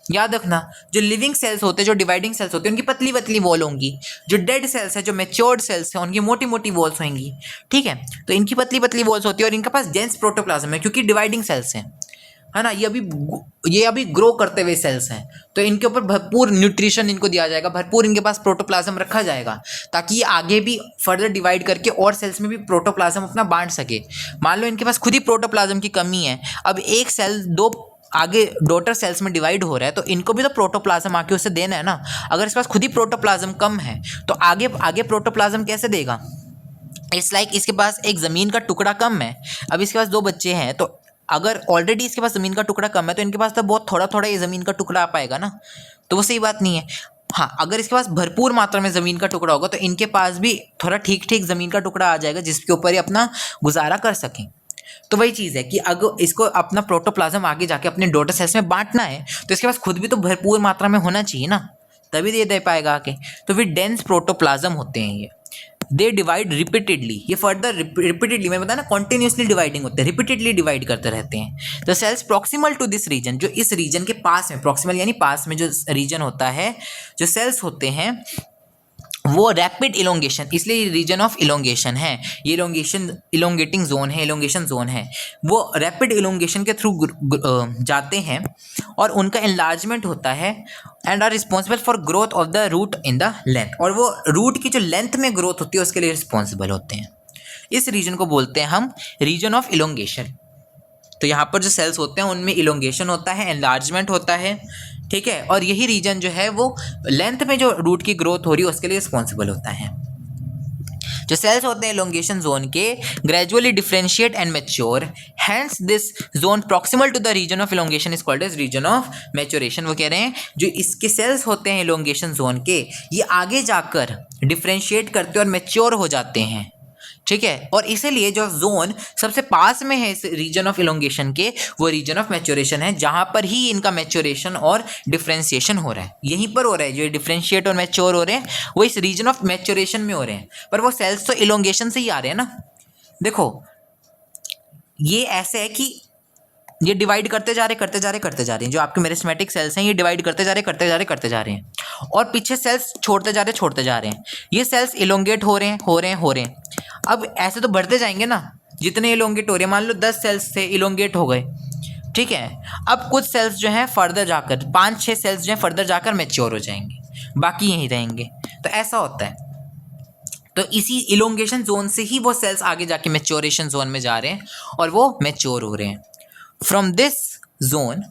याद रखना, जो लिविंग सेल्स होते हैं, जो डिवाइडिंग सेल्स होते हैं, उनकी पतली पतली वॉल होंगी, जो डेड सेल्स है, जो मैच्योर्ड सेल्स हैं, उनकी मोटी मोटी वॉल्स होंगी। ठीक है, तो इनकी पतली पतली वॉल्स होती है और इनके पास डेंस प्रोटोप्लाज्म है, क्योंकि डिवाइडिंग सेल्स हैं, है ना, ये अभी ग्रो करते हुए सेल्स हैं, तो इनके ऊपर भरपूर न्यूट्रिशन इनको दिया जाएगा, भरपूर इनके पास प्रोटोप्लाज्म रखा जाएगा, ताकि ये आगे भी फर्दर डिवाइड करके और सेल्स में भी प्रोटोप्लाज्म अपना बांट सके। मान लो इनके पास खुद ही प्रोटोप्लाज्म की कमी है, अब एक सेल दो आगे डॉटर सेल्स में डिवाइड हो रहा है, तो इनको भी तो प्रोटोप्लाज्म आके उसे देना है ना। अगर इसके पास खुद ही प्रोटोप्लाज्म कम है, तो आगे आगे प्रोटोप्लाज्म कैसे देगा। इट्स लाइक इसके पास एक ज़मीन का टुकड़ा कम है, अब इसके पास दो बच्चे हैं, तो अगर ऑलरेडी इसके पास ज़मीन का टुकड़ा कम है, तो इनके पास तो बहुत थोड़ा थोड़ा ये ज़मीन का टुकड़ा आ पाएगा ना, तो वो सही बात नहीं है। हाँ, अगर इसके पास भरपूर मात्रा में ज़मीन का टुकड़ा होगा, तो इनके पास भी थोड़ा ठीक ठीक ज़मीन का टुकड़ा आ जाएगा, जिसके ऊपर ये अपना गुजारा कर सकें। तो वही चीज़ है कि अगर इसको अपना प्रोटोप्लाज्म आगे जाके अपने डॉटर सेल्स में बांटना है, तो इसके पास खुद भी तो भरपूर मात्रा में होना चाहिए ना, तभी दे पाएगा आके। तो फिर डेंस प्रोटोप्लाज्म होते हैं ये। दे डिवाइड रिपीटेडली, ये फर्दर रिपीटेडली, मैं बताया ना कॉन्टिन्यूसली डिवाइडिंग होते हैं, रिपीटेडली डिवाइड करते रहते हैं। The cells proximal to this region, जो इस रीजन के पास में, प्रॉक्सिमल यानी पास में जो रीजन होता है, जो सेल्स होते हैं वो रैपिड इलोंगेशन, इसलिए रीजन ऑफ इलोंगेशन है, ये इलोंगेशन इलोंगेटिंग जोन है, इलोंगेशन जोन है, वो रैपिड इलोंगेशन के थ्रू जाते हैं और उनका एनलार्जमेंट होता है and are responsible for growth of the root in the length, और वो रूट की जो लेंथ में ग्रोथ होती है उसके लिए रिस्पॉन्सिबल होते हैं। इस रीजन को बोलते हैं हम रीजन ऑफ इलोंगेशन। तो यहाँ पर जो सेल्स होते हैं उनमें इलोंगेशन होता है, एनलार्जमेंट होता है, ठीक है, और यही रीजन जो है वो लेंथ में जो रूट की ग्रोथ हो रही है उसके लिए रिस्पॉन्सिबल होता है। जो सेल्स होते हैं इलोंगेशन जोन के gradually differentiate and mature, hence this zone proximal to the region of elongation is called as region of maturation. वो कह रहे हैं जो इसके सेल्स होते हैं इलोंगेशन जोन के, ये आगे जाकर डिफरेंशिएट करते और मैच्योर हो जाते हैं, ठीक है, और इसीलिए जो जोन सबसे पास में है इस रीजन ऑफ इलोंगेशन के, वो रीजन ऑफ मैच्योरेशन है, जहां पर ही इनका मैच्योरेशन और डिफरेंशिएशन हो रहा है, यहीं पर हो रहा है। जो डिफरेंशिएट और मैच्योर हो रहे हैं वो इस रीजन ऑफ मैच्योरेशन में हो रहे हैं, पर वो सेल्स तो इलोंगेशन से ही आ रहे हैं ना। देखो ये ऐसे है कि ये डिवाइड करते जा रहे हैं, जो आपके मेरिस्टेमेटिक सेल्स हैं ये डिवाइड करते जा रहे हैं, और पीछे सेल्स छोड़ते जा रहे हैं, ये सेल्स इलोंगेट हो रहे हैं। अब ऐसे तो बढ़ते जाएंगे ना, जितने इलोंगेट हो रहे हैं, मान लो 10 सेल्स थे, इलोंगेट हो गए, ठीक है, अब कुछ सेल्स जो हैं फर्दर जाकर 5-6 सेल्स जो हैं फर्दर जाकर मैच्योर हो जाएंगे, बाकी यहीं रहेंगे। तो ऐसा होता है, तो इसी इलोंगेशन जोन से ही वो सेल्स आगे जाके मैच्योरेशन जोन में जा रहे हैं और वो मैच्योर हो रहे हैं। फ्रॉम दिस जोन,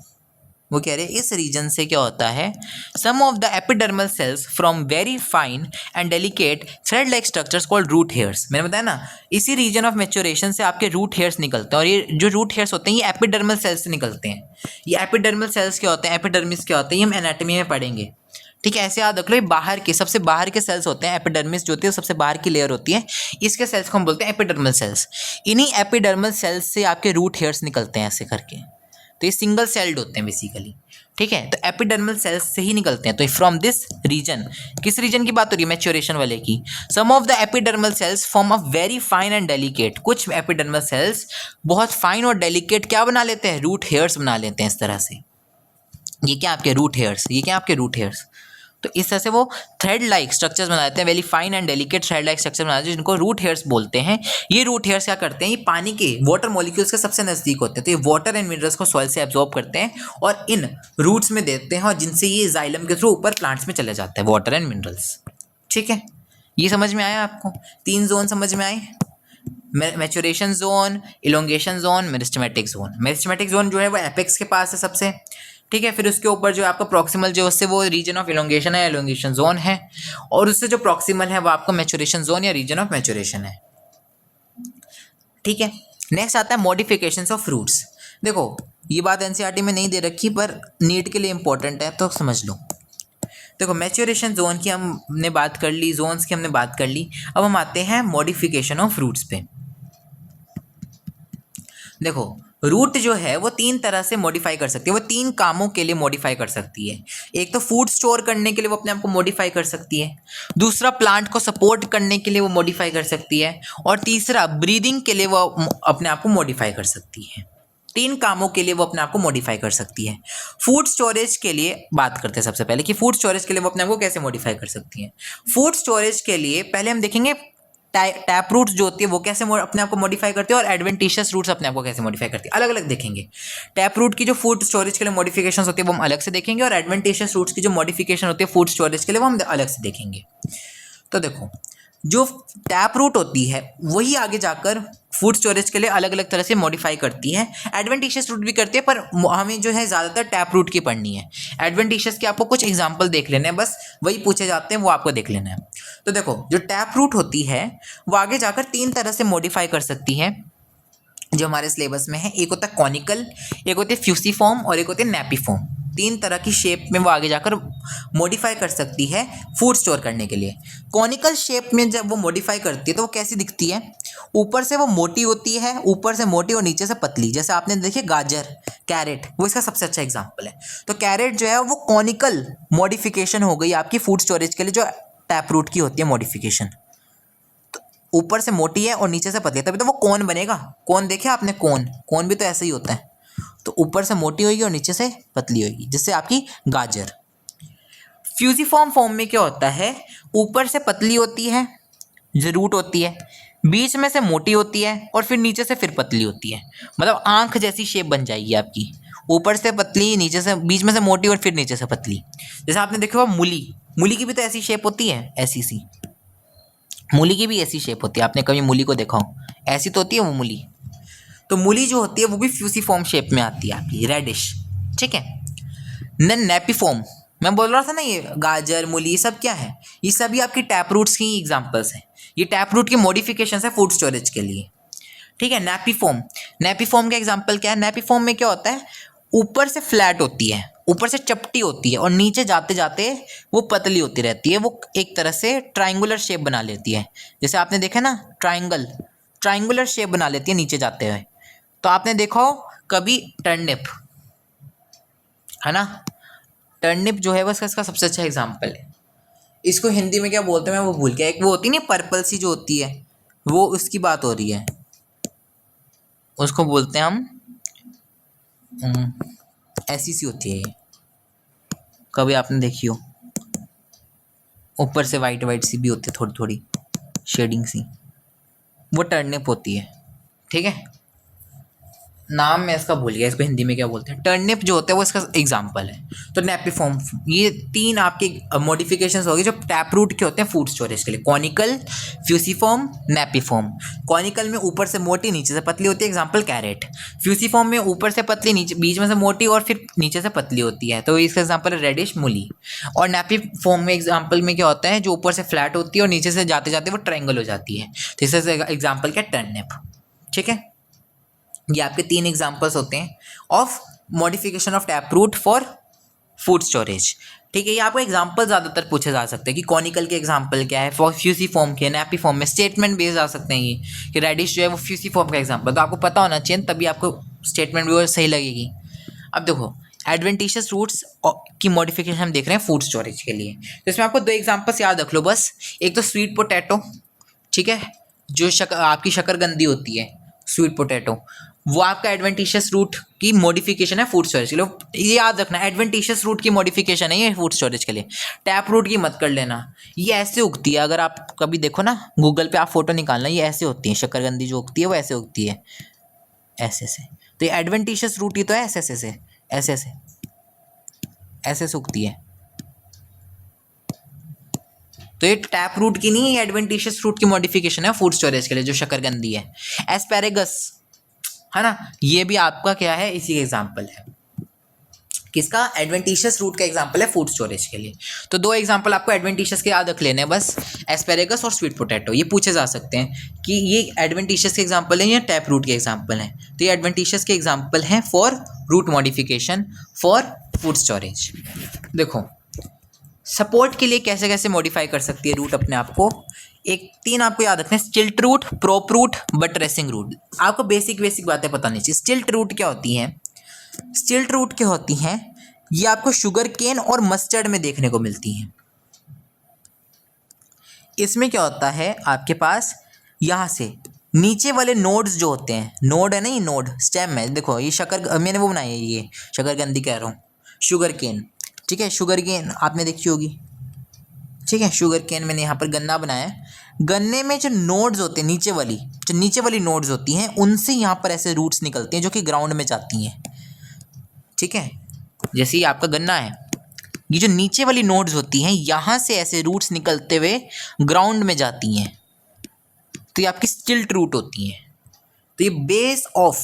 वो कह रहे हैं इस रीजन से क्या होता है, some of the epidermal cells from very fine and delicate thread like structures called root hairs. मैंने बताया ना इसी रीजन ऑफ मैच्योरेशन से आपके रूट हेयर्स निकलते हैं, और ये जो रूट हेयर्स होते हैं ये एपिडर्मल सेल्स से निकलते हैं। ये एपिडर्मल सेल्स क्या होते हैं, एपिडर्मिस क्या होते हैं, ये हम एनाटॉमी में पढ़ेंगे, ठीक है। ऐसे याद रख लो, ये बाहर के सबसे बाहर के सेल्स होते हैं, एपिडर्मिस जो होती है सबसे बाहर की लेयर होती है, इसके सेल्स को हम बोलते हैं एपिडर्मल सेल्स। इन्हीं एपिडर्मल सेल्स से आपके रूट हेयर्स निकलते हैं ऐसे करके, तो ये सिंगल सेल्ड होते हैं बेसिकली, ठीक है। तो एपिडर्मल सेल्स से ही निकलते हैं। तो फ्रॉम दिस रीजन, किस रीजन की बात हो रही है, मैच्योरेशन वाले की। Some of the epidermal cells form a very fine and delicate, कुछ एपिडर्मल सेल्स बहुत फाइन और डेलिकेट क्या बना लेते हैं, रूट हेयर्स बना लेते हैं इस तरह से। ये क्या आपके रूट हेयर्स, तो इस तरह से वो थ्रेड लाइक स्ट्रक्चर्स बना देते हैं, very fine and delicate thread like structure बना देते हैं, जिनको रूट हेयर्स बोलते हैं। ये रूट हेयर्स क्या करते हैं, ये पानी के वाटर मॉलिक्यूल्स के सबसे नज़दीक होते हैं, तो ये वाटर एंड मिनरल्स को सॉइल से एब्जॉर्ब करते हैं और इन रूट्स में देते हैं, और जिनसे ये जाइलम के थ्रू ऊपर प्लांट्स में चले जाते हैं वाटर एंड मिनरल्स, ठीक है। ये समझ में आया आपको, 3 जोन समझ में आए, maturation zone, elongation zone, meristematic zone. Meristematic zone जो है वो एपेक्स के पास है सबसे, ठीक है। फिर उसके ऊपर जो आपका प्रॉक्सिमल जो उससे वो रीजन ऑफ इलोंगेशन है, इलोंगेशन जोन है, और उससे जो प्रॉक्सिमल है वो आपका मैच्योरेशन जोन या रीजन ऑफ मैच्योरेशन है, ठीक है। नेक्स्ट आता है मॉडिफिकेशंस ऑफ फ्रूट्स। देखो ये बात एनसीईआरटी में नहीं दे रखी पर नीट के लिए इंपॉर्टेंट है, तो समझ लो। देखो मैच्योरेशन जोन की हमने बात कर ली, जोन्स की हमने बात कर ली, अब हम आते हैं मॉडिफिकेशन ऑफ फ्रूट्स पे। देखो रूट जो है वो 3 तरह से मॉडिफाई कर सकती है, वो 3 कामों के लिए मॉडिफाई कर सकती है। एक तो फूड स्टोर करने के लिए वो अपने आप को मॉडिफाई कर सकती है, दूसरा प्लांट को सपोर्ट करने के लिए वो मॉडिफाई कर सकती है, और तीसरा ब्रीदिंग के लिए वो अपने आप को मॉडिफाई कर सकती है। 3 कामों के लिए वो अपने आप को मॉडिफाई कर सकती है। फूड स्टोरेज के लिए बात करते हैं सबसे पहले कि फूड स्टोरेज के लिए वो अपने आप को कैसे मॉडिफाई कर सकती है। फूड स्टोरेज के लिए पहले हम देखेंगे टैप रूट्स जो होती है वो कैसे अपने आप को मॉडिफाई करती है, और एडवेंटिशियस रूट्स अपने आप को कैसे मॉडिफाई करती है, अलग अलग देखेंगे। टैप रूट की जो फूड स्टोरेज के लिए मॉडिफिकेशन होती है वो हम अलग से देखेंगे, और एडवेंटिशियस रूट्स की जो मॉडिफिकेशन होती है फूड स्टोरेज के लिए वो हम अलग से देखेंगे। तो देखो जो टैप रूट होती है वही आगे जाकर फूड स्टोरेज के लिए अलग अलग तरह से मॉडिफाई करती है, एडवेंटिशियस रूट भी करती है, पर हमें जो है ज़्यादातर टैप रूट की पढ़नी है। एडवेंटिशियस के आपको कुछ एग्जांपल देख लेने हैं, बस वही पूछे जाते हैं वो आपको देख लेना है। तो देखो जो टैप रूट होती है वो आगे जाकर 3 तरह से मॉडिफाई कर सकती है जो हमारे सिलेबस में है। एक होता है कॉनिकल, एक होती है फ्यूसीफॉर्म, और एक होती है नैपीफॉर्म। 3 तरह की शेप में वो आगे जाकर मॉडिफाई कर सकती है फूड स्टोर करने के लिए। कॉनिकल शेप में जब वो मॉडिफाई करती है तो वो कैसी दिखती है, ऊपर से वो मोटी होती है, ऊपर से मोटी और नीचे से पतली। जैसे आपने देखिए गाजर, कैरेट, वो इसका सबसे अच्छा एग्जाम्पल है। तो कैरेट जो है वो कॉनिकल मॉडिफिकेशन हो गई आपकी फूड स्टोरेज के लिए, जो टैप रूट की होती है मॉडिफिकेशन। ऊपर से मोटी है और नीचे से पतली है, तभी तो वो कोन बनेगा। कोन देखे आपने? कोन, कोन भी तो ऐसे ही होता है। तो ऊपर से मोटी होगी और नीचे से पतली होगी, जिससे आपकी गाजर। फ्यूजिफॉर्म फॉर्म में क्या होता है, ऊपर से पतली होती है जो रूट होती है, बीच में से मोटी होती है और फिर नीचे से फिर पतली होती है। मतलब आंख जैसी शेप बन जाएगी आपकी, ऊपर से पतली, नीचे से, बीच में से मोटी और फिर नीचे से पतली। जैसे आपने देखा होगा मूली, मूली की भी तो ऐसी शेप होती है, ऐसी सी मूली की भी ऐसी शेप होती है। आपने कभी मूली को देखा हो? ऐसी तो होती है वो मूली। तो मूली जो होती है वो भी फ्यूसिफॉर्म शेप में आती है आपकी, रेडिश। ठीक है। देन नेपिफॉर्म, मैं बोल रहा था ना, ये गाजर, मूली, ये सब क्या है? ये सभी आपकी टैप रूट्स की एग्जांपल्स हैं। ये टैप रूट की मॉडिफिकेशन है फूड स्टोरेज के लिए। ठीक है। नेपिफॉर्म, नेपिफॉर्म का एग्जांपल क्या है? नेपिफॉर्म में क्या होता है, ऊपर से फ्लैट होती है, ऊपर से चपटी होती है और नीचे जाते जाते वो पतली होती रहती है। वो एक तरह से ट्राइंगुलर शेप बना लेती है। जैसे आपने देखा ना, ट्राइंगल, ट्राइंगुलर शेप बना लेती है नीचे जाते हुए। तो आपने देखा हो कभी टर्निप, है ना? टर्निप जो है वो इसका सबसे अच्छा एग्जाम्पल है। इसको हिंदी में क्या बोलते हैं मैं वो भूल गया। एक वो होती है ना पर्पल सी जो होती है, वो उसकी बात हो रही है। उसको बोलते हैं हम ऐसी सी होती है ये, कभी आपने देखी हो? ऊपर से वाइट वाइट सी भी होती है, थोड़ी थोड़ी शेडिंग सी, वो टर्निप होती है। ठीक है। नाम मैं इसका भूल गया, इसको हिंदी में क्या बोलते हैं। टर्निप जो होता है वो इसका एग्जाम्पल है। तो नेपिफॉर्म, ये तीन आपके मॉडिफिकेशंस हो गए जो टैप रूट के होते हैं फूड स्टोरेज के लिए। कॉनिकल, फ्यूसिफॉर्म, नेपिफॉर्म। कॉनिकल में ऊपर से मोटी नीचे से पतली होती है, एग्जाम्पल कैरेट। फ्यूसिफॉर्म में ऊपर से पतली, नीचे बीच में से मोटी और फिर नीचे से पतली होती है, तो इसका एग्जाम्पल है रेडिश, मूली। और नेपिफॉर्म में एग्जाम्पल में क्या होता है, जो ऊपर से फ्लैट होती है और नीचे से जाते जाते वो ट्रायंगल हो जाती है, तो इसका एग्जाम्पल क्या है, टर्निप। ठीक है। ये आपके तीन एग्जांपल्स होते हैं of modification of tap root for food storage. ठीक है। ये आपको एग्जांपल ज़्यादातर पूछे जा सकते हैं कि कॉनिकल के एग्जांपल क्या है, फ्यूसिफॉर्म के, नेपिफॉर्म में स्टेटमेंट बेस्ड आ सकते हैं ये कि रेडिश जो है वो फ्यूसिफॉर्म का एग्जांपल, तो आपको पता होना चाहिए, तभी आपको स्टेटमेंट भी सही लगेगी। अब देखो एडवेंटिशियस रूट्स की मॉडिफिकेशन हम देख रहे हैं फूड स्टोरेज के लिए। तो इसमें आपको दो एग्जांपल्स याद रख लो बस। एक तो स्वीट पोटैटो, ठीक है, जो आपकी शकरकंदी होती है, स्वीट पोटैटो, वो आपका एडवेंटिशियस रूट की मॉडिफिकेशन है फूड स्टोरेज के लिए। ये याद रखना, एडवेंटिशियस रूट की मॉडिफिकेशन है ये फूड स्टोरेज के लिए। टैप रूट की मत कर लेना। ये ऐसे उगती है, अगर आप कभी देखो ना गूगल पे, आप फोटो निकालना, ये ऐसे होती है शकरकंदी जो उगती है, वो ऐसे उगती है, ऐसे से। तो ये एडवेंटिशियस रूट ही तो है, ऐसे से, ऐसे से, ऐसे से उगती है। तो ये टैप रूट की नहीं, एडवेंटिशियस रूट की मॉडिफिकेशन है फूड स्टोरेज के लिए, जो शकरकंदी है। एस्पैरेगस, है ना, ये भी आपका क्या है, इसी का एग्जाम्पल है। किसका? एडवेंटिशियस रूट का एग्जाम्पल है फूड स्टोरेज के लिए। तो दो एग्जाम्पल आपको एडवेंटिशियस के याद रख लेने हैं बस, एस्पेरेगस और स्वीट पोटैटो। ये पूछे जा सकते हैं कि ये एडवेंटिशियस के एग्जाम्पल हैं या टैप रूट के एग्जाम्पल हैं। तो ये एडवेंटिशियस के एग्जाम्पल हैं for root modification for food storage. देखो सपोर्ट के लिए कैसे कैसे मॉडिफाई कर सकती है रूट अपने आप को। एक तीन आपको याद रखना है, stilt root, prop root, buttressing root. आपको बेसिक बेसिक बातें पता नहीं चाहिए। स्टिल्ट रूट क्या होती हैं? स्टिल्ट रूट क्या होती हैं? ये आपको शुगर केन और मस्टर्ड में देखने को मिलती हैं। इसमें क्या होता है, आपके पास यहाँ से नीचे वाले नोड्स जो होते हैं, नोड है ना, ये नोड स्टेम है। देखो ये मैंने वो बनाई है, ये शकरकंदी कह रहा हूँ, शुगर केन। ठीक है, शुगर केन आपने देखी होगी। ठीक है, शुगर केन मैंने यहाँ पर गन्ना बनाया है। गन्ने में जो नोड्स होते हैं, नीचे वाली नोड्स होती हैं, उनसे यहाँ पर ऐसे रूट्स निकलती हैं जो कि ग्राउंड में जाती हैं। ठीक है, जैसे ये आपका गन्ना है, ये जो नीचे वाली नोड्स होती हैं, यहाँ से ऐसे रूट्स निकलते हुए ग्राउंड में जाती हैं, तो ये आपकी स्टिल्ट रूट होती हैं। तो ये बेस ऑफ,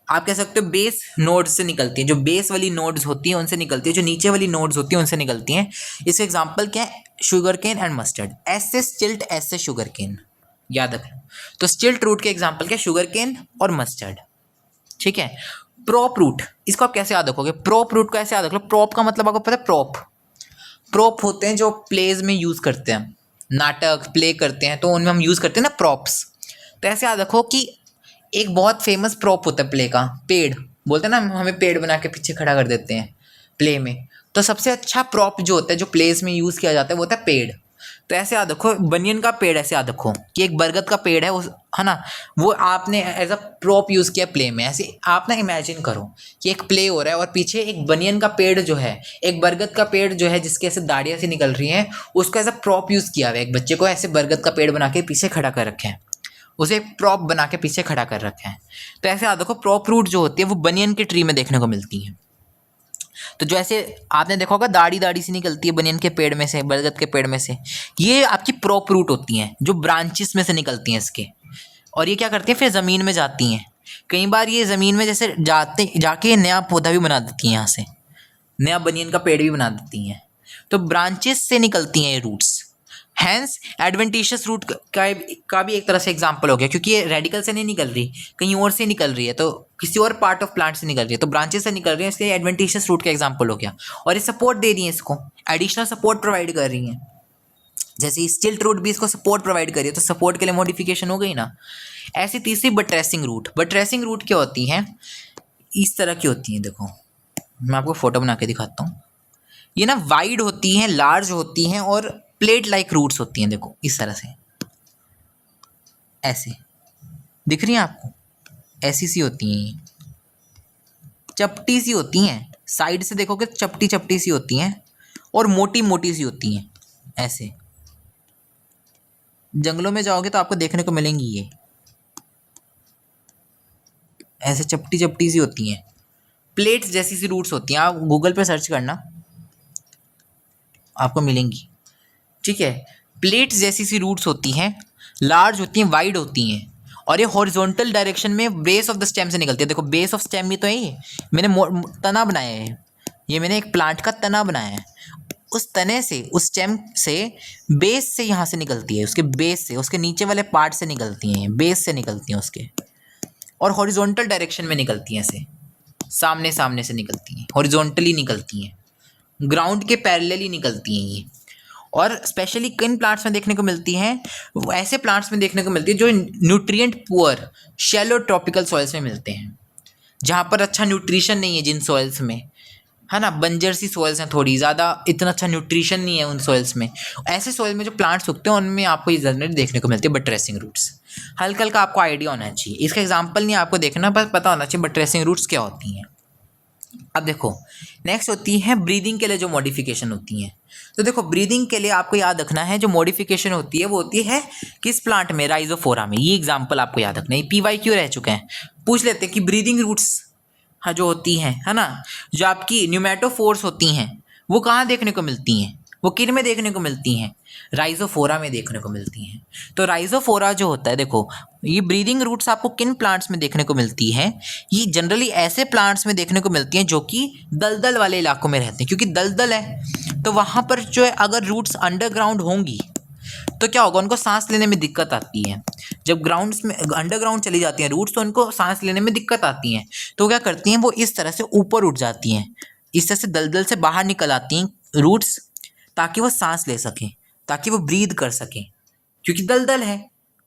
आप कह सकते हो बेस नोड्स से निकलती हैं, जो बेस वाली नोड्स होती हैं उनसे निकलती है, जो नीचे वाली नोड्स होती हैं उनसे निकलती हैं। इसका एग्जांपल क्या है? Sugar cane and mustard. ऐसे स्टिल्ट, ऐसे शुगर केन, याद रखना। तो स्टिल्ट रूट के एग्जांपल क्या? शुगर केन और मस्टर्ड। ठीक है। प्रोप रूट, इसको आप कैसे याद रखोगे? प्रोप रूट को ऐसे याद रख लो, प्रोप का मतलब आपको पता है, प्रोप, प्रोप होते हैं जो प्लेज में यूज़ करते हैं, नाटक प्ले करते हैं, तो उनमें हम यूज़ करते हैं ना प्रॉप्स। तो ऐसे याद रखो कि एक बहुत फेमस प्रॉप होता है प्ले का, पेड़, बोलते हैं ना हमें पेड़ बना के पीछे खड़ा कर देते हैं प्ले में। तो सबसे अच्छा प्रॉप जो होता है, जो प्लेस में यूज़ किया जाता है, वो होता है पेड़। तो ऐसे याद रखो, बनियन का पेड़ ऐसे याद रखो कि एक बरगद का पेड़ है, उस है ना, वो आपने एज अ प्रॉप यूज़ किया प्ले में। ऐसे आप ना इमेजिन करो कि एक प्ले हो रहा है और पीछे एक बनियन का पेड़ जो है, एक बरगद का पेड़ जो है जिसके ऐसे दाढ़ियाँ से निकल रही हैं, उसको एज अ प्रॉप यूज़ किया हुआ है। एक बच्चे को ऐसे बरगद का पेड़ बना के पीछे खड़ा कर रखे हैं, उसे प्रॉप बना के पीछे खड़ा कर रखे हैं। तो ऐसे याद रखो, प्रॉप रूट जो होती है वो बनियन के ट्री में देखने को मिलती है। तो जो ऐसे आपने देखा होगा दाढ़ी दाढ़ी सी निकलती है बनियन के पेड़ में से, बरगद के पेड़ में से, ये आपकी प्रॉप रूट होती हैं जो ब्रांचेस में से निकलती हैं इसके। और ये क्या करती हैं, फिर ज़मीन में जाती हैं। कई बार ये ज़मीन में जैसे जाके नया पौधा भी बना देती हैं, यहाँ से नया बनियन का पेड़ भी बना देती हैं। तो ब्रांचेस से निकलती हैं ये रूट्स। हैंस एडवेंटिशियस रूट का भी एक तरह से एग्जाम्पल हो गया, क्योंकि ये रेडिकल से नहीं निकल रही, कहीं और से निकल रही है, तो किसी और पार्ट ऑफ प्लांट से निकल रही है, तो ब्रांचेस से निकल रही है, इसलिए एडवेंटिशियस रूट का एग्जाम्पल हो गया। और ये सपोर्ट दे रही है, इसको एडिशनल सपोर्ट प्रोवाइड कर रही हैं। जैसे स्टिल्ट रूट भी इसको सपोर्ट प्रोवाइड करिए, तो सपोर्ट के लिए मॉडिफिकेशन हो गई ना। ऐसी तीसरी बट्रेसिंग रूट। बट्रेसिंग रूट क्या होती हैं, इस तरह की होती हैं। देखो मैं आपको फोटो बना के दिखाता हूँ। ये ना वाइड होती हैं, लार्ज होती हैं और प्लेट लाइक रूट्स होती हैं। देखो इस तरह से ऐसे दिख रही हैं आपको, ऐसी सी होती हैं, ये चपटी सी होती हैं, साइड से देखोगे चपटी चपटी सी होती हैं और मोटी मोटी सी होती हैं। ऐसे जंगलों में जाओगे तो आपको देखने को मिलेंगी, ये ऐसे चपटी चपटी सी होती हैं, प्लेट्स जैसी सी रूट्स होती हैं। आप गूगल पे सर्च करना, आपको मिलेंगी। ठीक है, प्लेट्स जैसी सी रूट्स होती हैं, लार्ज होती हैं, वाइड होती हैं, और ये हॉरिजॉन्टल डायरेक्शन में बेस ऑफ द स्टेम से निकलती है। देखो बेस ऑफ स्टेम ही तो है, ये मैंने तना बनाया है, ये मैंने एक प्लांट का तना बनाया है। उस तने से, उस स्टेम से, बेस से यहाँ से निकलती है, उसके बेस से, उसके नीचे वाले पार्ट से निकलती हैं, बेस से निकलती हैं उसके, और हॉरिजॉन्टल डायरेक्शन में निकलती हैं, ऐसे सामने सामने से निकलती हैं, हॉरिजॉन्टली निकलती हैं, ग्राउंड के पैरेलली निकलती हैं ये। और स्पेशली किन प्लांट्स में देखने को मिलती हैं, वो ऐसे प्लांट्स में देखने को मिलती है जो nutrient poor shallow tropical soils में मिलते हैं, जहाँ पर अच्छा न्यूट्रिशन नहीं है, जिन सॉइल्स में, है ना, बंजर सी सॉइल्स हैं, थोड़ी ज़्यादा इतना अच्छा न्यूट्रिशन नहीं है उन सॉइल्स में। ऐसे सॉइल में जो प्लांट्स उगते हैं उनमें आपको ये जनरली देखने को मिलती है बट्रेसिंग रूट्स। हल्का हल्का आपको आइडिया होना चाहिए, इसका एग्जाम्पल नहीं आपको देखना, बस पता होना चाहिए बट्रेसिंग रूट्स क्या होती हैं। अब देखो नेक्स्ट होती है ब्रीदिंग के लिए जो मॉडिफिकेशन होती हैं। तो देखो ब्रीदिंग के लिए आपको याद रखना है, जो मॉडिफिकेशन होती है वो होती है किस प्लांट में, राइजोफोरा में। ये एग्जांपल आपको याद रखना है, PYQ रह चुके हैं। पूछ लेते हैं कि ब्रीदिंग रूट्स हाँ जो होती हैं, है ना, जो आपकी न्यूमेटोफोर्स होती हैं, वो कहाँ देखने को मिलती हैं, वो किन में देखने को मिलती हैं, राइजोफोरा में देखने को मिलती हैं। तो राइजोफोरा जो होता है, देखो ये ब्रीदिंग रूट्स आपको किन प्लांट्स में देखने को मिलती है, ये जनरली ऐसे प्लांट्स में देखने को मिलती हैं जो कि दलदल वाले इलाकों में रहते हैं, क्योंकि दलदल है तो वहाँ पर जो है अगर रूट्स अंडरग्राउंड होंगी तो क्या होगा, उनको सांस लेने में दिक्कत आती है। जब ग्राउंड्स में अंडरग्राउंड चली जाती हैं रूट्स तो उनको सांस लेने में दिक्कत आती है, तो क्या करती हैं, वो इस तरह से ऊपर उठ जाती हैं, इस तरह से दलदल से बाहर निकल आती हैं रूट्स, ताकि वो सांस ले सकें, ताकि वो ब्रीद कर सकें। क्योंकि दलदल है,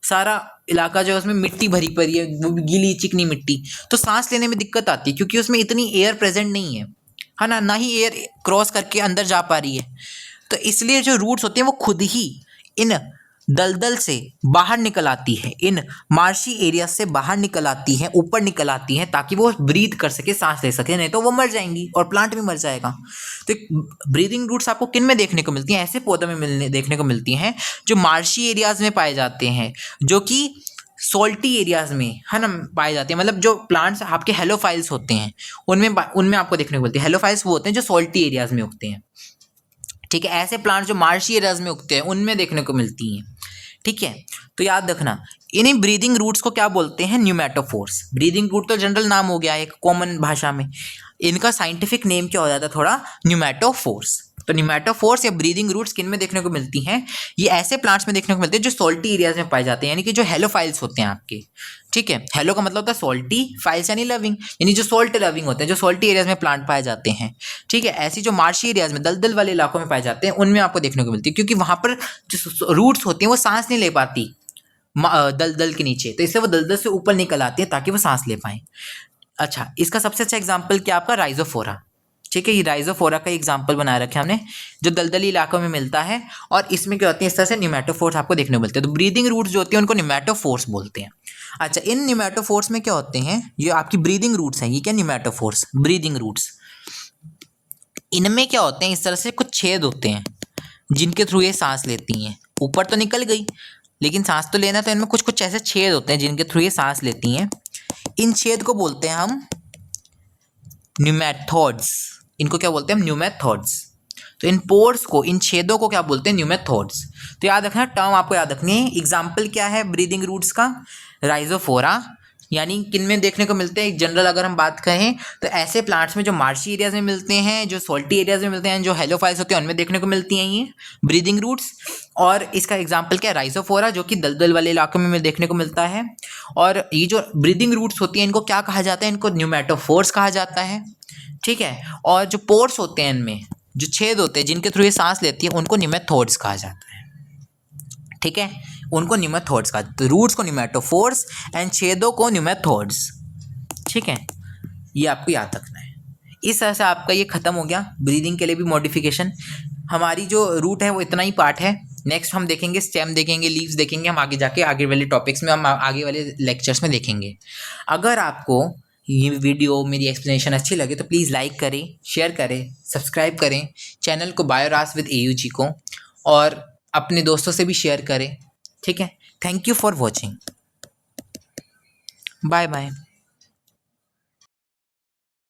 सारा इलाका जो है उसमें मिट्टी भरी पड़ी है, वो गीली चिकनी मिट्टी, तो सांस लेने में दिक्कत आती है, क्योंकि उसमें इतनी एयर प्रेजेंट नहीं है ना, ना ही एयर क्रॉस करके अंदर जा पा रही है। तो इसलिए जो रूट्स होती हैं वो खुद ही इन दलदल से बाहर निकल आती है, इन मार्शी एरिया से बाहर निकल आती हैं, ऊपर निकल आती हैं, ताकि वो ब्रीथ कर सके, सांस ले सके, नहीं तो वो मर जाएंगी और प्लांट भी मर जाएगा। तो ब्रीदिंग रूट्स आपको किन में देखने को मिलती हैं, ऐसे पौधों में देखने को मिलती हैं जो मार्शी एरियाज में पाए जाते हैं, जो कि सॉल्टी एरियाज में, है ना, पाए जाते हैं। मतलब जो प्लांट्स आपके हेलोफाइल्स होते हैं उनमें आपको देखने को मिलती है। हेलोफाइल्स वो होते हैं जो सॉल्टी एरियाज में उगते हैं, ठीक है। ऐसे प्लांट जो मार्शी एरियाज में उगते हैं उनमें देखने को मिलती हैं, ठीक है। तो याद रखना इन्हीं ब्रीदिंग रूट्स को क्या बोलते हैं, न्यूमेटोफोर्स। ब्रीदिंग रूट तो जनरल नाम हो गया एक कॉमन भाषा में, इनका साइंटिफिक नेम क्या हो जाता है थोड़ा, न्यूमेटोफोर्स। तो न्यूमेटोफोर्स या ब्रीदिंग रूट्स किन में देखने को मिलती हैं, ये ऐसे प्लांट्स में देखने को मिलते हैं जो सॉल्टी एरियाज में पाए जाते हैं, यानी कि जो हेलोफाइल्स होते हैं आपके, ठीक है। हेलो का मतलब होता है सॉल्टी, फाइल्स यानी लविंग, यानी जो सॉल्ट लविंग होते हैं, जो सॉल्टी एरियाज में प्लांट पाए जाते हैं, ठीक है। ऐसी जो मार्शी एरियाज में, दलदल वाले इलाकों में पाए जाते हैं, उनमें आपको देखने को मिलती है, क्योंकि वहाँ पर जो रूट्स होती हैं वो सांस नहीं ले पाती दलदल के नीचे, तो इससे वो दलदल से ऊपर निकल आती है ताकि वो सांस ले पाएं। अच्छा, इसका सबसे अच्छा एग्जाम्पल क्या आपका, राइजोफोरा, ठीक है, ये राइजोफोरा का एग्जाम्पल बना रखे हमने, जो दलदली इलाकों में मिलता है। और इसमें क्या होते हैं, इस तरह से न्यूमेटोफोर्स आपको देखने को मिलते हैं। तो ब्रीदिंग रूट्स जो होती हैं उनको न्यूमेटोफोर्स बोलते हैं। अच्छा, इन न्यूमेटोफोर्स में क्या होते हैं, ये आपकी ब्रीदिंग रूट्स हैं, ये क्या न्यूमेटोफोर्स ब्रीदिंग रूट्स, इनमें क्या होते हैं, इस तरह से कुछ छेद होते हैं जिनके थ्रू ये सांस लेती हैं। ऊपर तो निकल गई, लेकिन सांस तो लेना, तो इनमें कुछ कुछ ऐसे छेद होते हैं जिनके थ्रू ये सांस लेती हैं। इन छेद को बोलते हैं हम न्यूमेथोड्स। इनको क्या बोलते हैं हम, न्यूमेथोड्स। तो इन पोर्स को, इन छेदों को क्या बोलते हैं, न्यूमेथोड्स। तो याद रखना, टर्म आपको याद रखनी है। एग्जाम्पल क्या है ब्रीदिंग रूट्स का, राइजोफोरा, यानी किन में देखने को मिलते हैं, जनरल अगर हम बात करें तो ऐसे प्लांट्स में जो मार्शी एरियाज में मिलते हैं, जो सॉल्टी एरियाज में मिलते हैं, जो हेलोफाइल्स होते हैं उनमें देखने को मिलती हैं ये ब्रीदिंग रूट्स। और इसका एग्जाम्पल क्या है, राइजोफोरा, जो कि दलदल वाले इलाकों में देखने को मिलता है। और ये जो ब्रीदिंग रूट्स होती हैं इनको क्या कहा जाता है, इनको न्यूमेटोफोर्स कहा जाता है। ठीक है, और जो पोर्स होते हैं इनमें जो छेद होते हैं जिनके थ्रू ये सांस लेती है उनको न्यूमेथोड्स कहा जाता है। ठीक है, उनको न्यूमेथोड्स कहा, तो रूट्स को न्यूमेटोफोर्स एंड छेदों को न्यूमेथोड्स। ठीक है, ये आपको याद रखना है। इस तरह से आपका ये खत्म हो गया ब्रीदिंग के लिए भी मॉडिफिकेशन। हमारी जो रूट है वो इतना ही पार्ट है। नेक्स्ट हम देखेंगे स्टेम, देखेंगे लीव्स, देखेंगे हम आगे जाके, आगे वाले टॉपिक्स में हम आगे वाले लेक्चर्स में देखेंगे। अगर आपको ये वीडियो, मेरी एक्सप्लेनेशन अच्छी लगे तो प्लीज़ लाइक करें, शेयर करें, सब्सक्राइब करें चैनल को बायोरास विद AUG को, और अपने दोस्तों से भी शेयर करें। ठीक है, thank you for watching, bye bye.